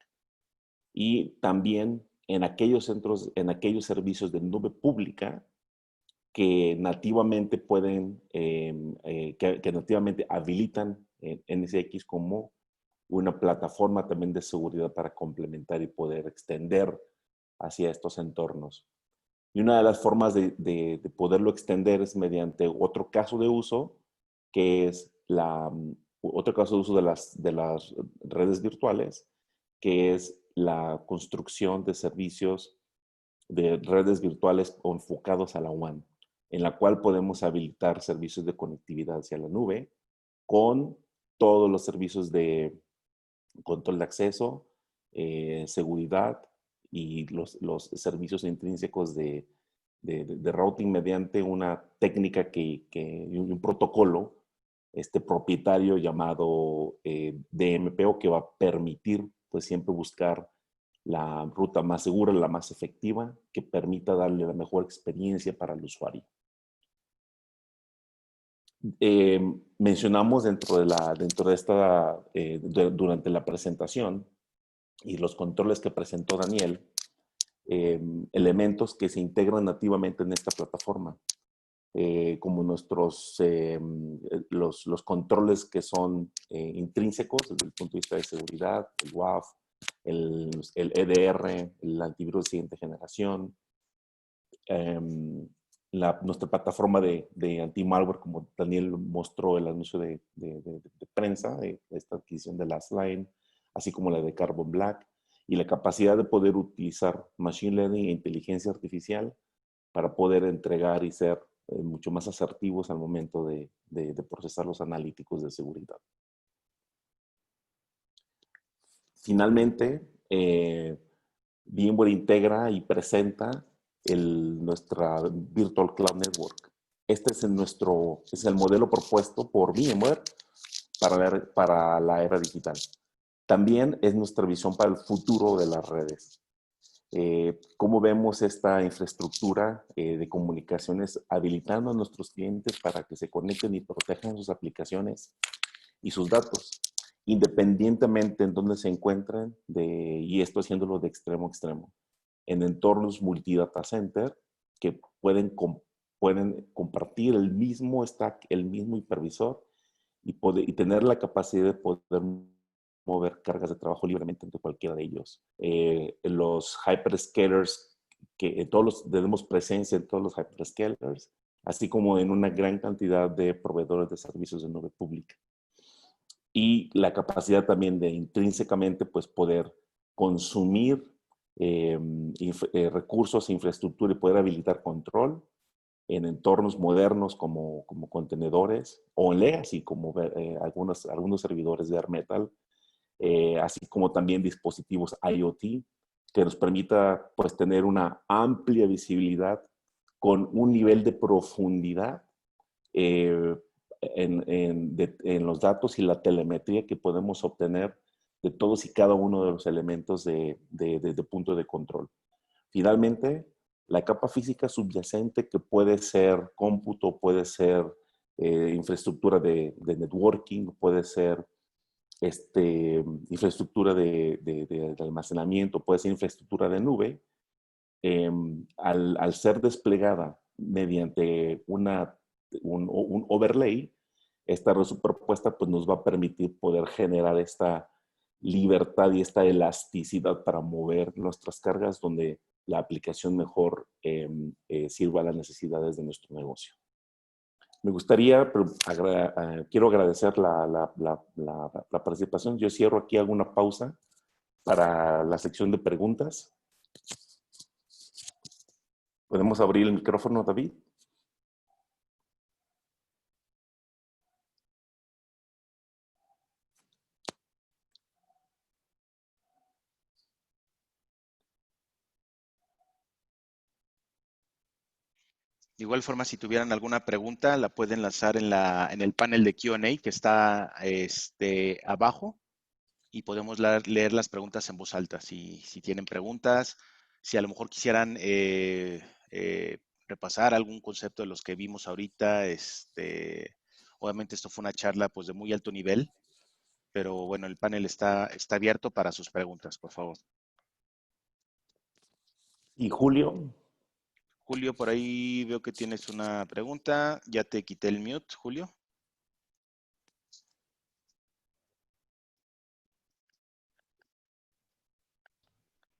Y también en aquellos servicios de nube pública que nativamente que nativamente habilitan NSX como una plataforma también de seguridad para complementar y poder extender hacia estos entornos. Y una de las formas de poderlo extender es mediante otro caso de uso, que es otro caso de uso de las redes virtuales, que es la construcción de servicios de redes virtuales enfocados a la WAN, en la cual podemos habilitar servicios de conectividad hacia la nube con todos los servicios de control de acceso, seguridad y los servicios intrínsecos de routing mediante una técnica un protocolo propietario llamado DMPO, que va a permitir pues siempre buscar la ruta más segura, la más efectiva, que permita darle la mejor experiencia para el usuario. Mencionamos durante la presentación y los controles que presentó Daniel, elementos que se integran nativamente en esta plataforma, como los controles que son intrínsecos desde el punto de vista de seguridad, el WAF, el EDR, el antivirus de siguiente generación, nuestra plataforma de anti-malware, como Daniel mostró el anuncio de prensa, de esta adquisición de Lastline, así como la de Carbon Black, y la capacidad de poder utilizar Machine Learning e inteligencia artificial para poder entregar y ser mucho más asertivos al momento de procesar los analíticos de seguridad. Finalmente, VMware integra y presenta nuestra Virtual Cloud Network. Este es el modelo propuesto por VMware para la era digital. También es nuestra visión para el futuro de las redes. ¿Cómo vemos esta infraestructura de comunicaciones habilitando a nuestros clientes para que se conecten y protejan sus aplicaciones y sus datos, independientemente en dónde se encuentren, y esto haciéndolo de extremo a extremo, en entornos multi-data center que pueden compartir el mismo stack, el mismo hipervisor y tener la capacidad de poder mover cargas de trabajo libremente entre cualquiera de ellos. Los hyperscalers, que tenemos presencia en todos los hyperscalers, así como en una gran cantidad de proveedores de servicios de nube pública. Y la capacidad también de intrínsecamente pues, poder consumir recursos, infraestructura y poder habilitar control en entornos modernos como contenedores o en legacy como algunos servidores de Bare Metal, así como también dispositivos IoT que nos permita pues tener una amplia visibilidad con un nivel de profundidad en los datos y la telemetría que podemos obtener de todos y cada uno de los elementos de punto de control. Finalmente, la capa física subyacente, que puede ser cómputo, puede ser infraestructura de networking, puede ser infraestructura de almacenamiento, puede ser infraestructura de nube, al ser desplegada mediante un overlay, esta superpuesta pues, nos va a permitir poder generar esta libertad y esta elasticidad para mover nuestras cargas donde la aplicación mejor sirva a las necesidades de nuestro negocio. Me gustaría, quiero agradecer la participación. Yo cierro aquí alguna pausa para la sección de preguntas. ¿Podemos abrir el micrófono, David? igual forma, si tuvieran alguna pregunta, la pueden lanzar en el panel de Q&A que está abajo y podemos leer las preguntas en voz alta. Si tienen preguntas, si a lo mejor quisieran repasar algún concepto de los que vimos ahorita, obviamente esto fue una charla pues de muy alto nivel, pero bueno, el panel está abierto para sus preguntas, por favor. ¿Y Julio? Julio, por ahí veo que tienes una pregunta. Ya te quité el mute, Julio.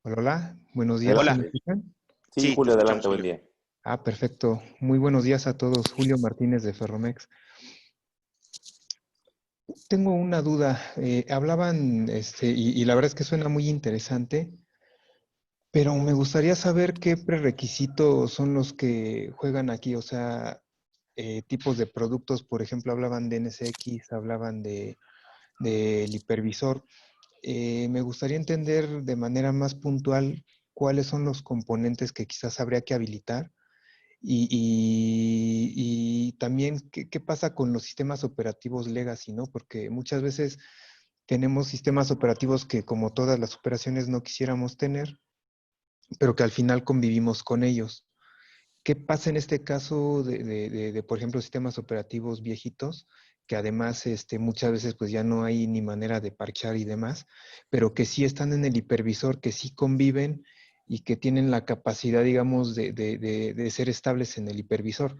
Hola, hola. Buenos días, ¿sí me Hola. Adelante. escuchan? Sí, Sí, te Julio, escuchamos, adelante, buen Julio. día. Ah, perfecto. Muy buenos días a todos. Julio Martínez de Ferromex. Tengo una duda. Hablaban, y la verdad es que suena muy interesante, pero me gustaría saber qué prerequisitos son los que juegan aquí. O sea, tipos de productos, por ejemplo, hablaban de NSX, hablaban del hipervisor. Me gustaría entender de manera más puntual cuáles son los componentes que quizás habría que habilitar y también qué pasa con los sistemas operativos legacy, ¿no? Porque muchas veces tenemos sistemas operativos que como todas las operaciones no quisiéramos tener, pero que al final convivimos con ellos. ¿Qué pasa en este caso por ejemplo, sistemas operativos viejitos, que además muchas veces pues ya no hay ni manera de parchar y demás, pero que sí están en el hipervisor, que sí conviven y que tienen la capacidad, digamos, de ser estables en el hipervisor?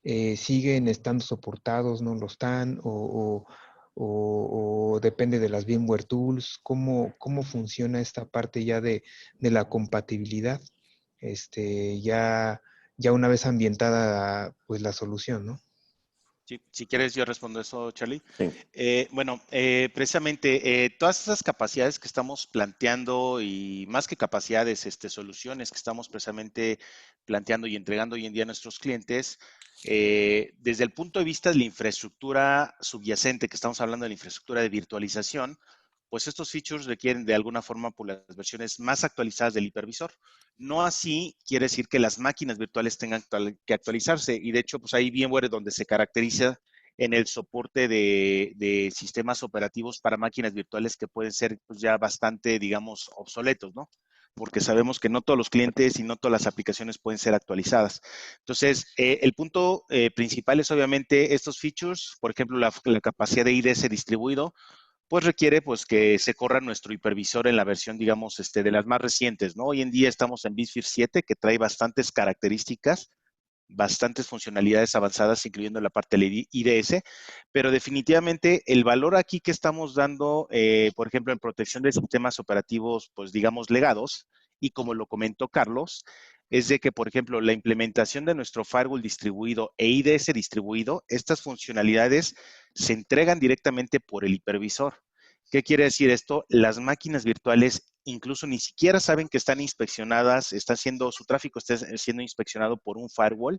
¿Siguen estando soportados, no lo están? ¿O depende de las VMware Tools? ¿Cómo funciona esta parte ya de la compatibilidad? Ya una vez ambientada pues la solución, ¿no? Si quieres, yo respondo eso, Charlie. Sí. Bueno, precisamente todas esas capacidades que estamos planteando y más que capacidades, soluciones que estamos precisamente planteando y entregando hoy en día a nuestros clientes, desde el punto de vista de la infraestructura subyacente, que estamos hablando de la infraestructura de virtualización, pues estos features requieren de alguna forma por las versiones más actualizadas del hipervisor. No así quiere decir que las máquinas virtuales tengan que actualizarse y de hecho pues ahí VMware donde se caracteriza en el soporte de sistemas operativos para máquinas virtuales que pueden ser pues, ya bastante, digamos, obsoletos, ¿no? Porque sabemos que no todos los clientes y no todas las aplicaciones pueden ser actualizadas. Entonces, el punto principal es obviamente estos features, por ejemplo, la capacidad de IDS distribuido, pues requiere pues que se corra nuestro hipervisor en la versión, digamos, de las más recientes, ¿no? Hoy en día estamos en BiSphere 7, que trae bastantes características, bastantes funcionalidades avanzadas, incluyendo la parte del IDS, pero definitivamente el valor aquí que estamos dando, por ejemplo, en protección de sistemas operativos, pues digamos, legados, y como lo comentó Carlos, es de que, por ejemplo, la implementación de nuestro firewall distribuido e IDS distribuido, estas funcionalidades se entregan directamente por el hipervisor. ¿Qué quiere decir esto? Las máquinas virtuales incluso ni siquiera saben que están inspeccionadas, su tráfico está siendo inspeccionado por un firewall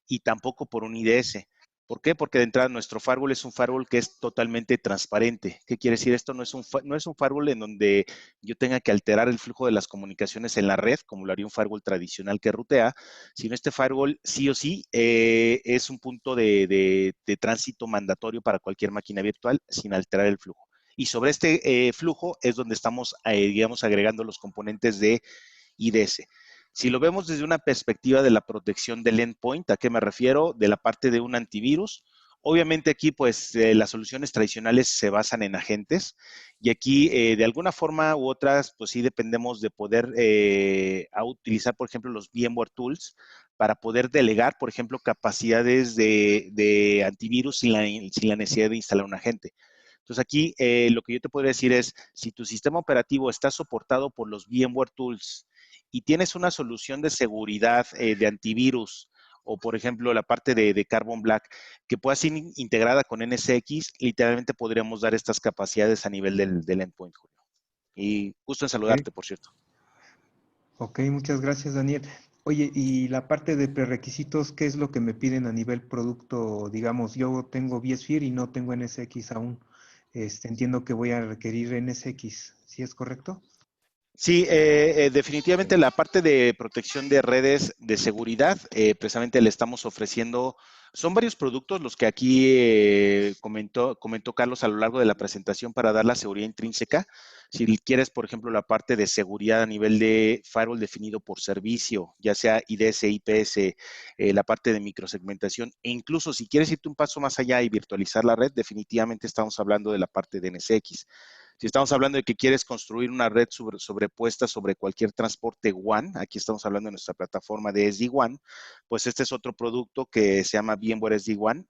y tampoco por un IDS. ¿Por qué? Porque de entrada nuestro firewall es un firewall que es totalmente transparente. ¿Qué quiere decir esto? No es un firewall en donde yo tenga que alterar el flujo de las comunicaciones en la red, como lo haría un firewall tradicional que rutea, sino este firewall sí o sí es un punto de tránsito mandatorio para cualquier máquina virtual sin alterar el flujo. Y sobre este flujo es donde estamos, digamos, agregando los componentes de IDS. Si lo vemos desde una perspectiva de la protección del endpoint, ¿a qué me refiero? De la parte de un antivirus. Obviamente aquí, pues, las soluciones tradicionales se basan en agentes y aquí, de alguna forma u otras, pues sí dependemos de poder utilizar, por ejemplo, los VMware Tools para poder delegar, por ejemplo, capacidades de antivirus sin la necesidad de instalar un agente. Entonces aquí lo que yo te podría decir es, si tu sistema operativo está soportado por los VMware Tools y tienes una solución de seguridad de antivirus o, por ejemplo, la parte de Carbon Black que pueda ser integrada con NSX, literalmente podríamos dar estas capacidades a nivel del endpoint, Julio. Y gusto en Ok, saludarte, por cierto. ok, muchas gracias, Daniel. Oye, y la parte de prerequisitos, ¿qué es lo que me piden a nivel producto? Digamos, yo tengo vSphere y no tengo NSX aún. Entiendo que voy a requerir NSX, ¿sí es correcto? Sí, definitivamente la parte de protección de redes de seguridad, precisamente le estamos ofreciendo, son varios productos los que aquí comentó Carlos a lo largo de la presentación para dar la seguridad intrínseca. Si quieres, por ejemplo, la parte de seguridad a nivel de firewall definido por servicio, ya sea IDS, IPS, la parte de microsegmentación, e incluso si quieres irte un paso más allá y virtualizar la red, definitivamente estamos hablando de la parte de NSX. Si estamos hablando de que quieres construir una red sobrepuesta sobre cualquier transporte WAN, aquí estamos hablando de nuestra plataforma de SD-WAN, pues este es otro producto que se llama VMware SD-WAN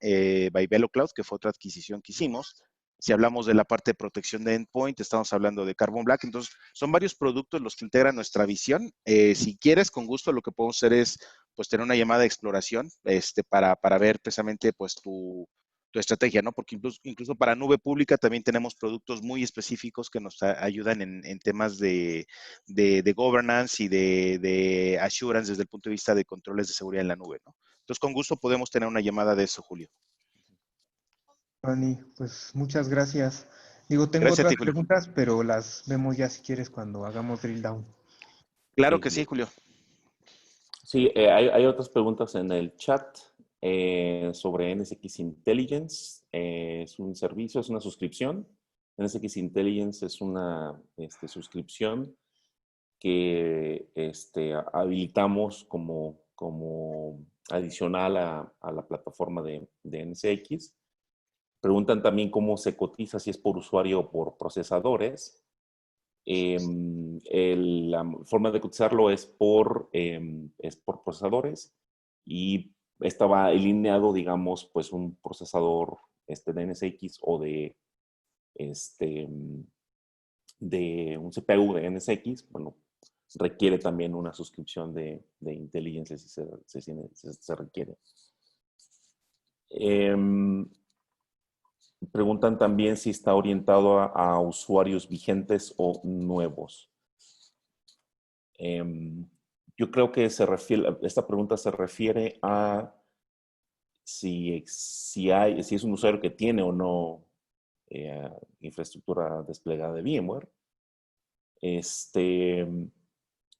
by VeloCloud, que fue otra adquisición que hicimos. Si hablamos de la parte de protección de endpoint, estamos hablando de Carbon Black. Entonces, son varios productos los que integran nuestra visión. Si quieres, con gusto, lo que podemos hacer es pues tener una llamada de exploración para ver precisamente pues tu estrategia, ¿no? Porque incluso para nube pública también tenemos productos muy específicos que nos ayudan en temas de governance y de assurance desde el punto de vista de controles de seguridad en la nube, ¿no? Entonces, con gusto podemos tener una llamada de eso, Julio. Fanny, pues muchas gracias. Digo, tengo Gracias a otras ti, Julio. preguntas, pero las vemos ya si quieres cuando hagamos drill down. Claro Sí, que sí, Julio. sí, hay otras preguntas en el chat sobre NSX Intelligence. Es un servicio, es una suscripción. NSX Intelligence es una suscripción que habilitamos como adicional a la plataforma de NSX. Preguntan también cómo se cotiza, si es por usuario o por procesadores. La forma de cotizarlo es por procesadores y estaba alineado, digamos, pues un procesador de NSX o este, de un CPU de NSX, bueno, requiere también una suscripción de Intelligence si se requiere. Preguntan también si está orientado a usuarios vigentes o nuevos. Yo creo que esta pregunta se refiere a si es un usuario que tiene o no infraestructura desplegada de VMware.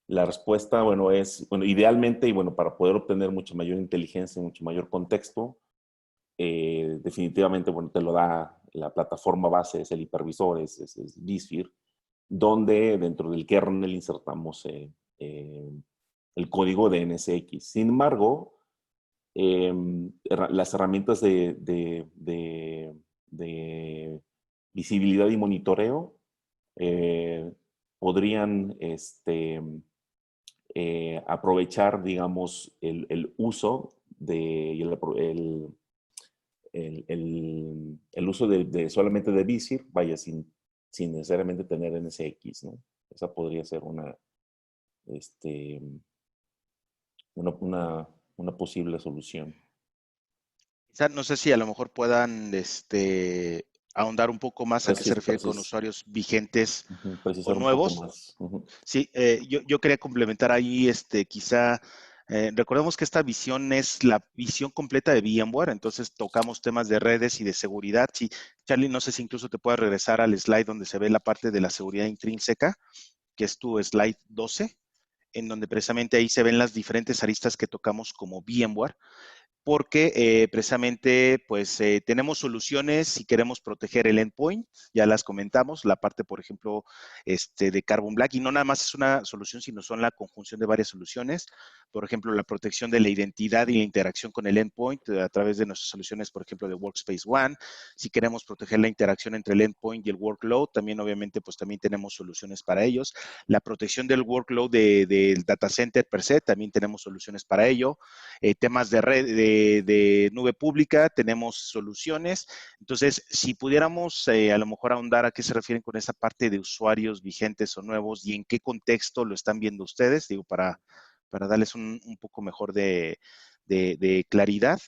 La respuesta, bueno, es, bueno, idealmente y bueno, para poder obtener mucha mayor inteligencia y mucho mayor contexto, definitivamente, bueno, te lo da la plataforma base, es el hipervisor, es vSphere, donde dentro del kernel insertamos el código de NSX. Sin embargo, las herramientas de visibilidad y monitoreo podrían aprovechar, digamos, el uso el uso solamente de vSphere, vaya, sin necesariamente tener NSX, ¿no? Esa podría ser una posible solución. No sé si a lo mejor puedan ahondar un poco más a qué se refiere con usuarios vigentes o Precisar un poco nuevos. más. Sí, yo quería complementar ahí, quizá, recordemos que esta visión es la visión completa de VMware, entonces tocamos temas de redes y de seguridad. Sí, Charlie, no sé si incluso te puedes regresar al slide donde se ve la parte de la seguridad intrínseca, que es tu slide 12, en donde precisamente ahí se ven las diferentes aristas que tocamos como VMware, porque precisamente pues tenemos soluciones si queremos proteger el endpoint, ya las comentamos, la parte por ejemplo de Carbon Black, y no nada más es una solución, sino son la conjunción de varias soluciones, por ejemplo la protección de la identidad y la interacción con el endpoint a través de nuestras soluciones, por ejemplo de Workspace ONE. Si queremos proteger la interacción entre el endpoint y el workload, también obviamente pues también tenemos soluciones para ellos. La protección del workload del data center per se, también tenemos soluciones para ello. Temas de red, de nube pública, tenemos soluciones. Entonces, si pudiéramos a lo mejor ahondar a qué se refieren con esa parte de usuarios vigentes o nuevos y en qué contexto lo están viendo ustedes, digo, para darles un poco mejor de claridad.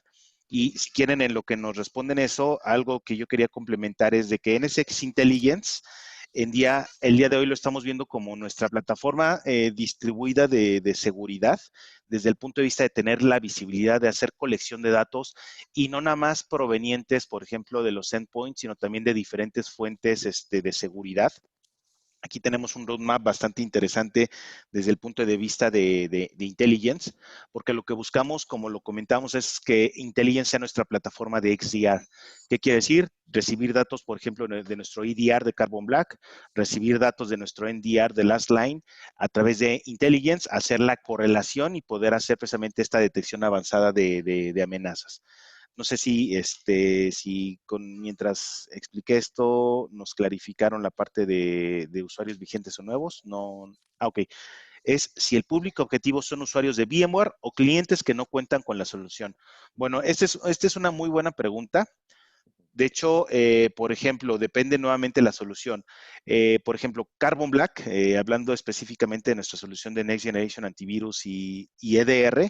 Y si quieren, en lo que nos responden eso, algo que yo quería complementar es de que NSX Intelligence, el día de hoy lo estamos viendo como nuestra plataforma distribuida de seguridad, desde el punto de vista de tener la visibilidad de hacer colección de datos y no nada más provenientes, por ejemplo, de los endpoints, sino también de diferentes fuentes de seguridad. Aquí tenemos un roadmap bastante interesante desde el punto de vista de Intelligence, porque lo que buscamos, como lo comentamos, es que Intelligence sea nuestra plataforma de XDR. ¿Qué quiere decir? Recibir datos, por ejemplo, de nuestro EDR de Carbon Black, recibir datos de nuestro NDR de Last Line a través de Intelligence, hacer la correlación y poder hacer precisamente esta detección avanzada de amenazas. No sé si mientras expliqué esto nos clarificaron la parte de usuarios vigentes o nuevos. No, ok. Es si el público objetivo son usuarios de VMware o clientes que no cuentan con la solución. Bueno, esta es una muy buena pregunta. De hecho, por ejemplo, depende nuevamente la solución. Por ejemplo, Carbon Black, hablando específicamente de nuestra solución de Next Generation Antivirus y EDR,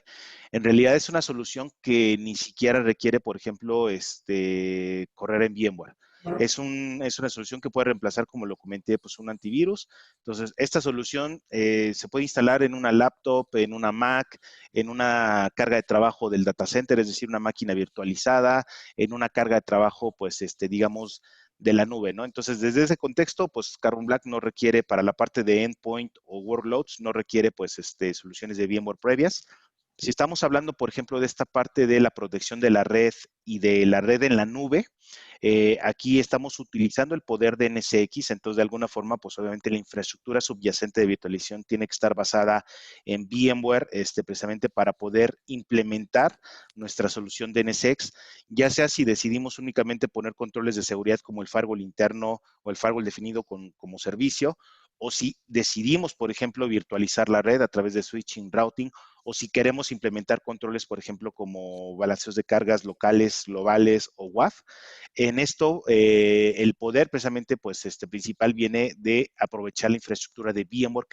en realidad es una solución que ni siquiera requiere, por ejemplo, correr en VMware. Es una solución que puede reemplazar, como lo comenté, pues un antivirus. Entonces, esta solución se puede instalar en una laptop, en una Mac, en una carga de trabajo del data center, es decir, una máquina virtualizada, en una carga de trabajo, pues, digamos, de la nube, ¿no? Entonces, desde ese contexto, pues, Carbon Black no requiere, para la parte de endpoint o workloads, no requiere, pues, soluciones de VMware previas. Si estamos hablando, por ejemplo, de esta parte de la protección de la red y de la red en la nube, aquí estamos utilizando el poder de NSX, entonces de alguna forma, pues obviamente la infraestructura subyacente de virtualización tiene que estar basada en VMware, precisamente para poder implementar nuestra solución de NSX, ya sea si decidimos únicamente poner controles de seguridad como el firewall interno o el firewall definido como servicio, o si decidimos, por ejemplo, virtualizar la red a través de switching, routing, o si queremos implementar controles, por ejemplo, como balanceos de cargas locales, globales o WAF. En esto, el poder precisamente, pues, principal viene de aprovechar la infraestructura de VMware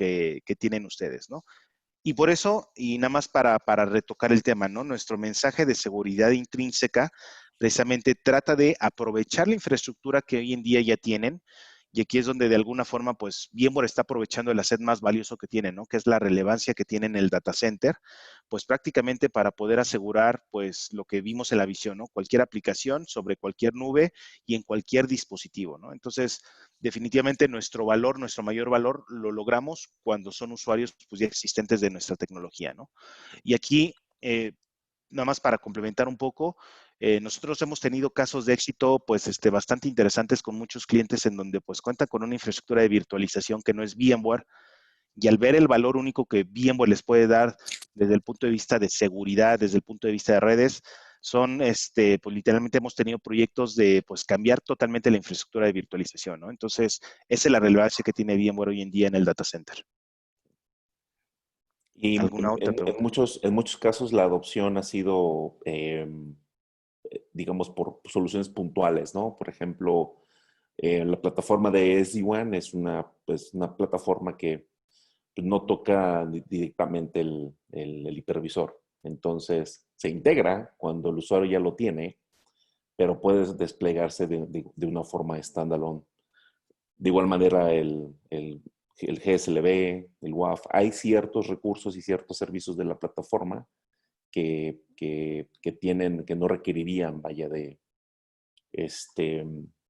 que tienen ustedes, ¿no? Y por eso, y nada más para retocar el tema, ¿no? Nuestro mensaje de seguridad intrínseca precisamente trata de aprovechar la infraestructura que hoy en día ya tienen, y aquí es donde de alguna forma, pues, VMware está aprovechando el asset más valioso que tiene, ¿no? Que es la relevancia que tiene en el data center, pues prácticamente para poder asegurar, pues, lo que vimos en la visión, ¿no? Cualquier aplicación sobre cualquier nube y en cualquier dispositivo, ¿no? Entonces, definitivamente nuestro valor, nuestro mayor valor, lo logramos cuando son usuarios, pues, ya existentes de nuestra tecnología, ¿no? Y aquí, nada más para complementar un poco, nosotros hemos tenido casos de éxito, pues, bastante interesantes con muchos clientes en donde, pues, cuentan con una infraestructura de virtualización que no es VMware, y al ver el valor único que VMware les puede dar desde el punto de vista de seguridad, desde el punto de vista de redes, son, pues, literalmente hemos tenido proyectos de, pues, cambiar totalmente la infraestructura de virtualización, ¿no? Entonces, esa es la relevancia que tiene VMware hoy en día en el data center. Y ¿Alguna otra pregunta? en muchos casos la adopción ha sido, digamos, por soluciones puntuales, ¿no? Por ejemplo, la plataforma de SD-WAN es pues, una plataforma que no toca directamente el hipervisor. Entonces, se integra cuando el usuario ya lo tiene, pero puede desplegarse de una forma standalone. De igual manera, el GSLB, el WAF, hay ciertos recursos y ciertos servicios de la plataforma que no requerirían, vaya, de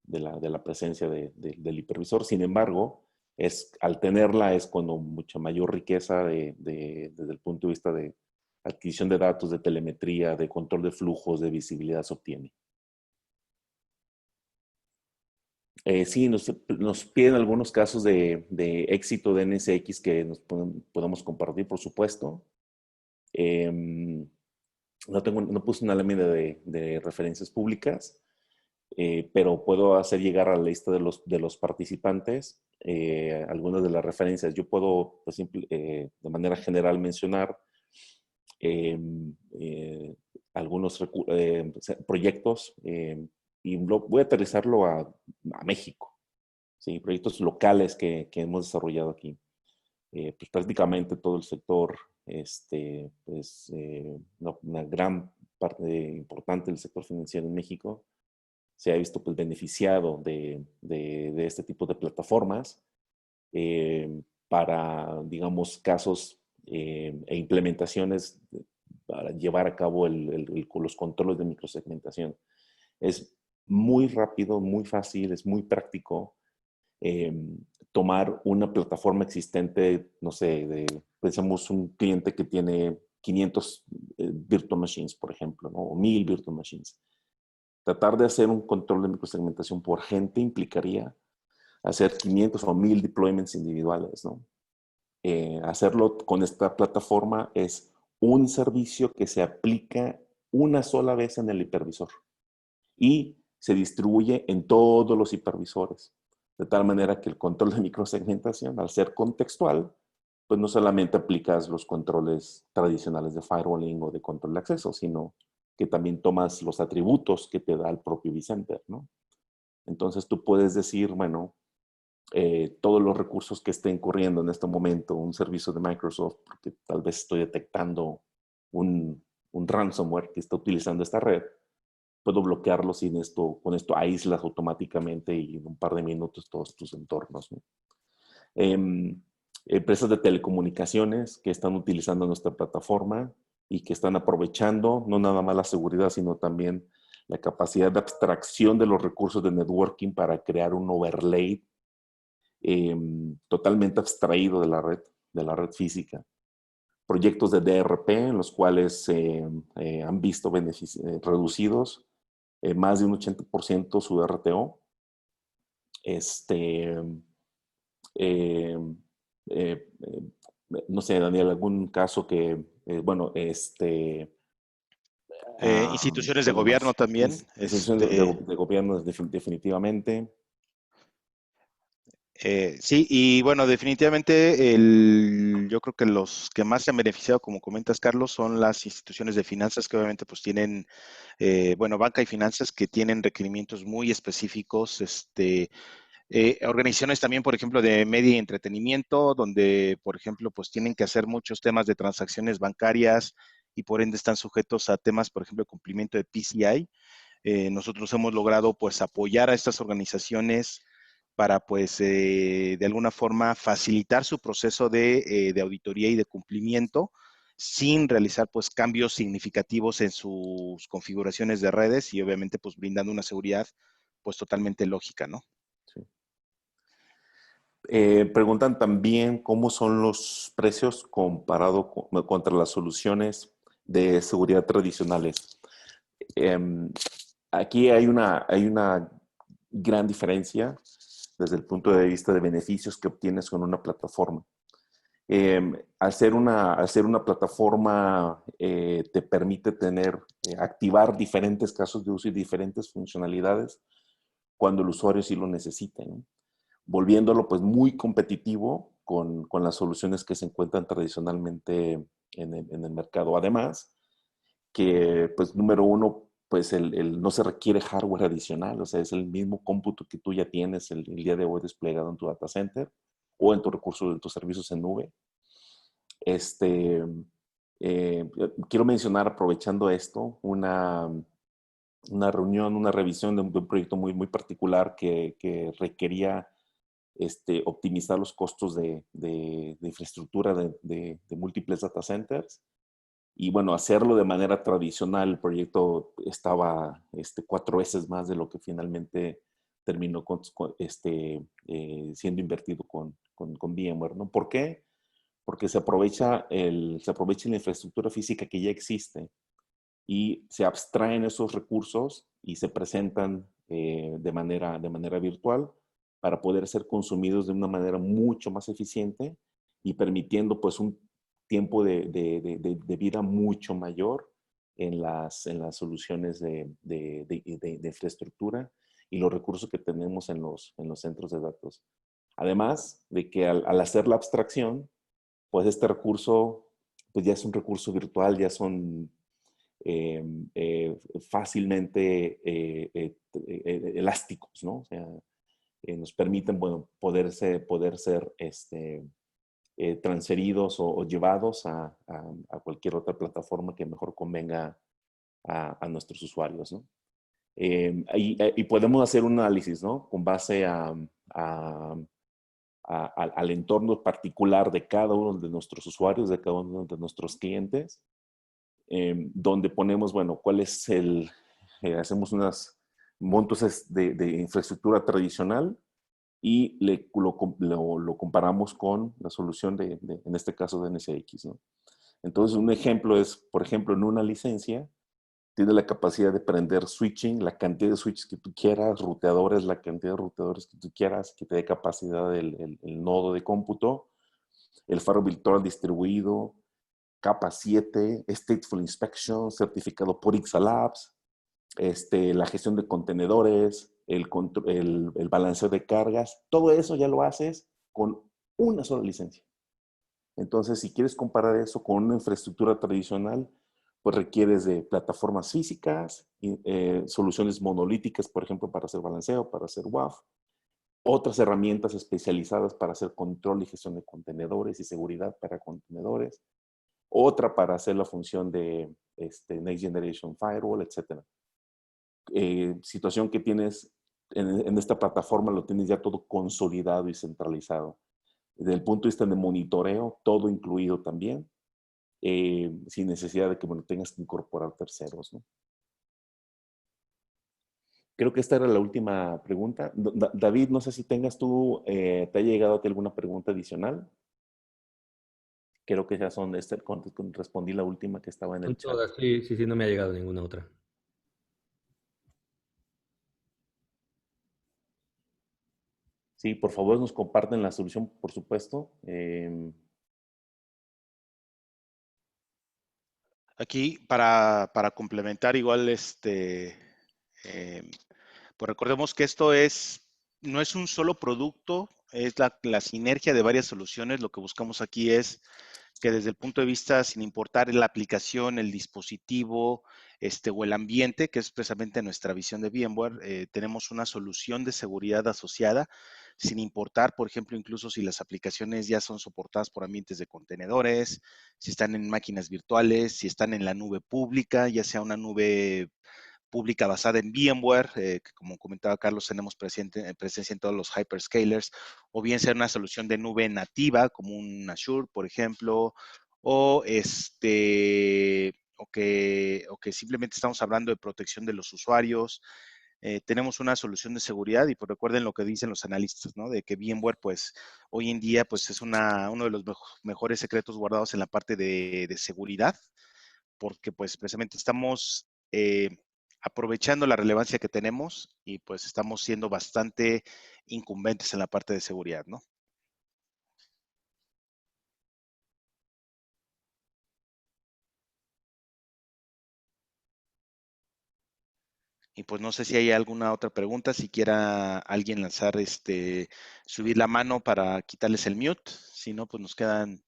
la presencia del hipervisor. Sin embargo, al tenerla es cuando mucha mayor riqueza desde el punto de vista de adquisición de datos, de telemetría, de control de flujos, de visibilidad se obtiene. Sí, nos piden algunos casos de éxito de NSX que podemos compartir, por supuesto. No puse una lámina de referencias públicas, pero puedo hacer llegar a la lista de los participantes algunas de las referencias. Yo puedo, pues, de manera general, mencionar algunos proyectos y voy a aterrizarlo a México. ¿Sí? Proyectos locales que hemos desarrollado aquí. Pues prácticamente todo el sector, pues, una gran parte importante del sector financiero en México se ha visto, pues, beneficiado de este tipo de plataformas para, digamos, casos e implementaciones para llevar a cabo los controles de microsegmentación. Es muy rápido, muy fácil, es muy práctico. tomar una plataforma existente, no sé, pensemos un cliente que tiene 500 virtual machines, por ejemplo, ¿no? O 1000 virtual machines. Tratar de hacer un control de microsegmentación por gente implicaría hacer 500 o 1000 deployments individuales, ¿no? Hacerlo con esta plataforma es un servicio que se aplica una sola vez en el hipervisor y se distribuye en todos los hipervisores. De tal manera que el control de microsegmentación, al ser contextual, pues no solamente aplicas los controles tradicionales de firewalling o de control de acceso, sino que también tomas los atributos que te da el propio vCenter, ¿no? Entonces tú puedes decir, bueno, todos los recursos que estén corriendo en este momento, un servicio de Microsoft, porque tal vez estoy detectando un ransomware que está utilizando esta red, puedo bloquearlo con esto aíslas automáticamente y en un par de minutos todos tus entornos, ¿no? Empresas de telecomunicaciones que están utilizando nuestra plataforma y que están aprovechando no nada más la seguridad, sino también la capacidad de abstracción de los recursos de networking para crear un overlay totalmente abstraído de la red física. Proyectos de DRP en los cuales han visto reducidos más de un 80% su RTO. Eh, eh, no sé, Daniel, algún caso que, bueno, Instituciones de ¿cuál gobierno más? también. Instituciones de gobierno definitivamente. Sí, y bueno, definitivamente yo creo que los que más se han beneficiado, como comentas, Carlos, son las instituciones de finanzas que obviamente pues tienen, bueno, banca y finanzas que tienen requerimientos muy específicos, organizaciones también, por ejemplo, de media y entretenimiento, donde, por ejemplo, pues tienen que hacer muchos temas de transacciones bancarias y por ende están sujetos a temas, por ejemplo, de cumplimiento de PCI. Nosotros hemos logrado pues apoyar a estas organizaciones para pues de alguna forma facilitar su proceso de auditoría y de cumplimiento sin realizar pues cambios significativos en sus configuraciones de redes y obviamente pues brindando una seguridad pues totalmente lógica, ¿no? Sí. Preguntan también cómo son los precios contra las soluciones de seguridad tradicionales. Aquí hay una gran diferencia desde el punto de vista de beneficios que obtienes con una plataforma. Al ser una plataforma, te permite activar diferentes casos de uso y diferentes funcionalidades cuando el usuario sí lo necesite, ¿no? Volviéndolo pues muy competitivo con las soluciones que se encuentran tradicionalmente en el mercado. Además, que pues número uno, pues no se requiere hardware adicional, o sea, es el mismo cómputo que tú ya tienes el día de hoy desplegado en tu data center o en tus servicios en nube. Quiero mencionar, aprovechando esto, una reunión, una revisión de un proyecto muy, muy particular que requería optimizar los costos de infraestructura de múltiples data centers. Y bueno, hacerlo de manera tradicional, el proyecto estaba 4 veces más de lo que finalmente terminó siendo invertido con VMware, ¿no? ¿Por qué? Porque se aprovecha la infraestructura física que ya existe y se abstraen esos recursos y se presentan de manera virtual para poder ser consumidos de una manera mucho más eficiente y permitiendo pues un tiempo de vida mucho mayor en las soluciones de infraestructura y los recursos que tenemos en los centros de datos. Además de que al hacer la abstracción, pues este recurso pues ya es un recurso virtual, ya son eh, fácilmente elásticos, ¿no? O sea, nos permiten, bueno, poder ser transferidos o llevados a cualquier otra plataforma que mejor convenga a nuestros usuarios, ¿no? Y podemos hacer un análisis, ¿no? Con base al entorno particular de cada uno de nuestros usuarios, de cada uno de nuestros clientes, donde ponemos, bueno, cuál es hacemos unas montos de infraestructura tradicional y lo comparamos con la solución en este caso de NSX, ¿no? Entonces, un ejemplo es, por ejemplo, en una licencia, tiene la capacidad de prender switching, la cantidad de switches que tú quieras, ruteadores, la cantidad de ruteadores que tú quieras, que te dé capacidad el nodo de cómputo, el faro virtual distribuido, capa 7, Stateful Inspection, certificado por Xalabs, la gestión de contenedores, el balanceo de cargas, todo eso ya lo haces con una sola licencia. Entonces, si quieres comparar eso con una infraestructura tradicional, pues requieres de plataformas físicas, soluciones monolíticas, por ejemplo, para hacer balanceo, para hacer WAF, otras herramientas especializadas para hacer control y gestión de contenedores y seguridad para contenedores, otra para hacer la función de Next Generation Firewall, etc. Situación que tienes en esta plataforma, lo tienes ya todo consolidado y centralizado. Desde el punto de vista de monitoreo, todo incluido también, sin necesidad de que tengas que incorporar terceros, ¿no? Creo que esta era la última pregunta. David, no sé si tengas tú, ¿te ha llegado a ti alguna pregunta adicional? Creo que ya son, respondí la última que estaba en Son el chat. todas, sí, sí, sí, no me ha llegado ninguna otra. Sí, por favor nos comparten la solución, por supuesto. Aquí, para complementar, igual, pues recordemos que esto no es un solo producto, es la sinergia de varias soluciones. Lo que buscamos aquí es que desde el punto de vista, sin importar la aplicación, el dispositivo, o el ambiente, que es precisamente nuestra visión de VMware, tenemos una solución de seguridad asociada, sin importar, por ejemplo, incluso si las aplicaciones ya son soportadas por ambientes de contenedores, si están en máquinas virtuales, si están en la nube pública, ya sea una nube pública basada en VMware, que como comentaba Carlos, tenemos presencia en todos los hyperscalers, o bien sea una solución de nube nativa, como un Azure, por ejemplo, o que simplemente estamos hablando de protección de los usuarios. Tenemos una solución de seguridad y pues recuerden lo que dicen los analistas, ¿no? De que VMware, pues, hoy en día, pues, es uno de los mejores secretos guardados en la parte de seguridad, porque, pues, precisamente estamos aprovechando la relevancia que tenemos y, pues, estamos siendo bastante incumbentes en la parte de seguridad, ¿no? Y pues no sé si hay alguna otra pregunta, si quiera alguien lanzar, subir la mano para quitarles el mute. Si no, pues nos quedan,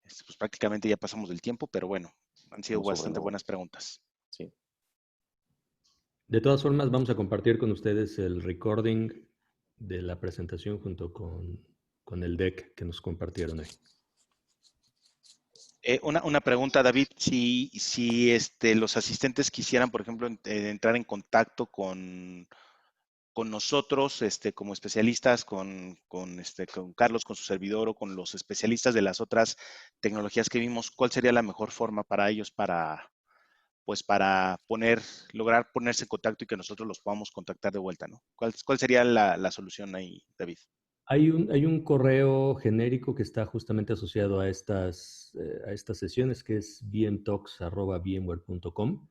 pues prácticamente ya pasamos del tiempo, pero bueno, han sido Sobre bastante la hora. buenas preguntas. Sí. De todas formas, vamos a compartir con ustedes el recording de la presentación junto con el deck que nos compartieron ahí. Una pregunta, David, si los asistentes quisieran, por ejemplo, entrar en contacto con nosotros, como especialistas, con Carlos, con su servidor o con los especialistas de las otras tecnologías que vimos, ¿cuál sería la mejor forma para ellos pues para lograr ponerse en contacto y que nosotros los podamos contactar de vuelta, ¿no? ¿Cuál sería la solución ahí, David? Hay un correo genérico que está justamente asociado a estas sesiones, que es vmtalks@vmware.com.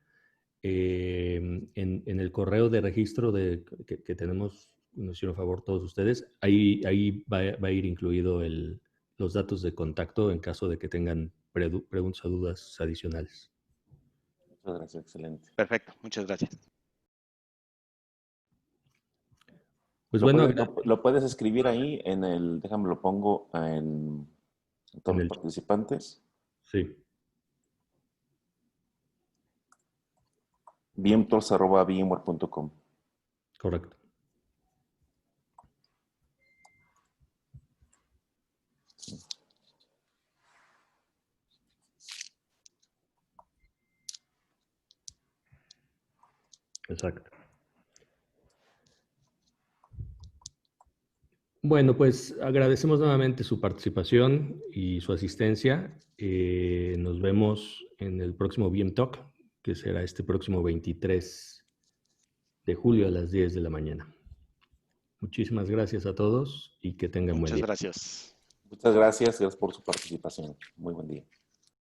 En el correo de registro que tenemos, nos hicieron favor todos ustedes, ahí va a ir incluido los datos de contacto en caso de que tengan preguntas o dudas adicionales. Muchas gracias, excelente. Perfecto, muchas gracias. Pues bueno, lo puedes escribir ahí déjame lo pongo en todos los participantes. Sí. vmtalks@vmware.com. Correcto. Sí. Exacto. Bueno, pues agradecemos nuevamente su participación y su asistencia. Nos vemos en el próximo VM Talk, que será este próximo 23 de julio a las 10 de la mañana. Muchísimas gracias a todos y que tengan buen Muchas día. gracias. Muchas gracias por su participación. Muy buen día.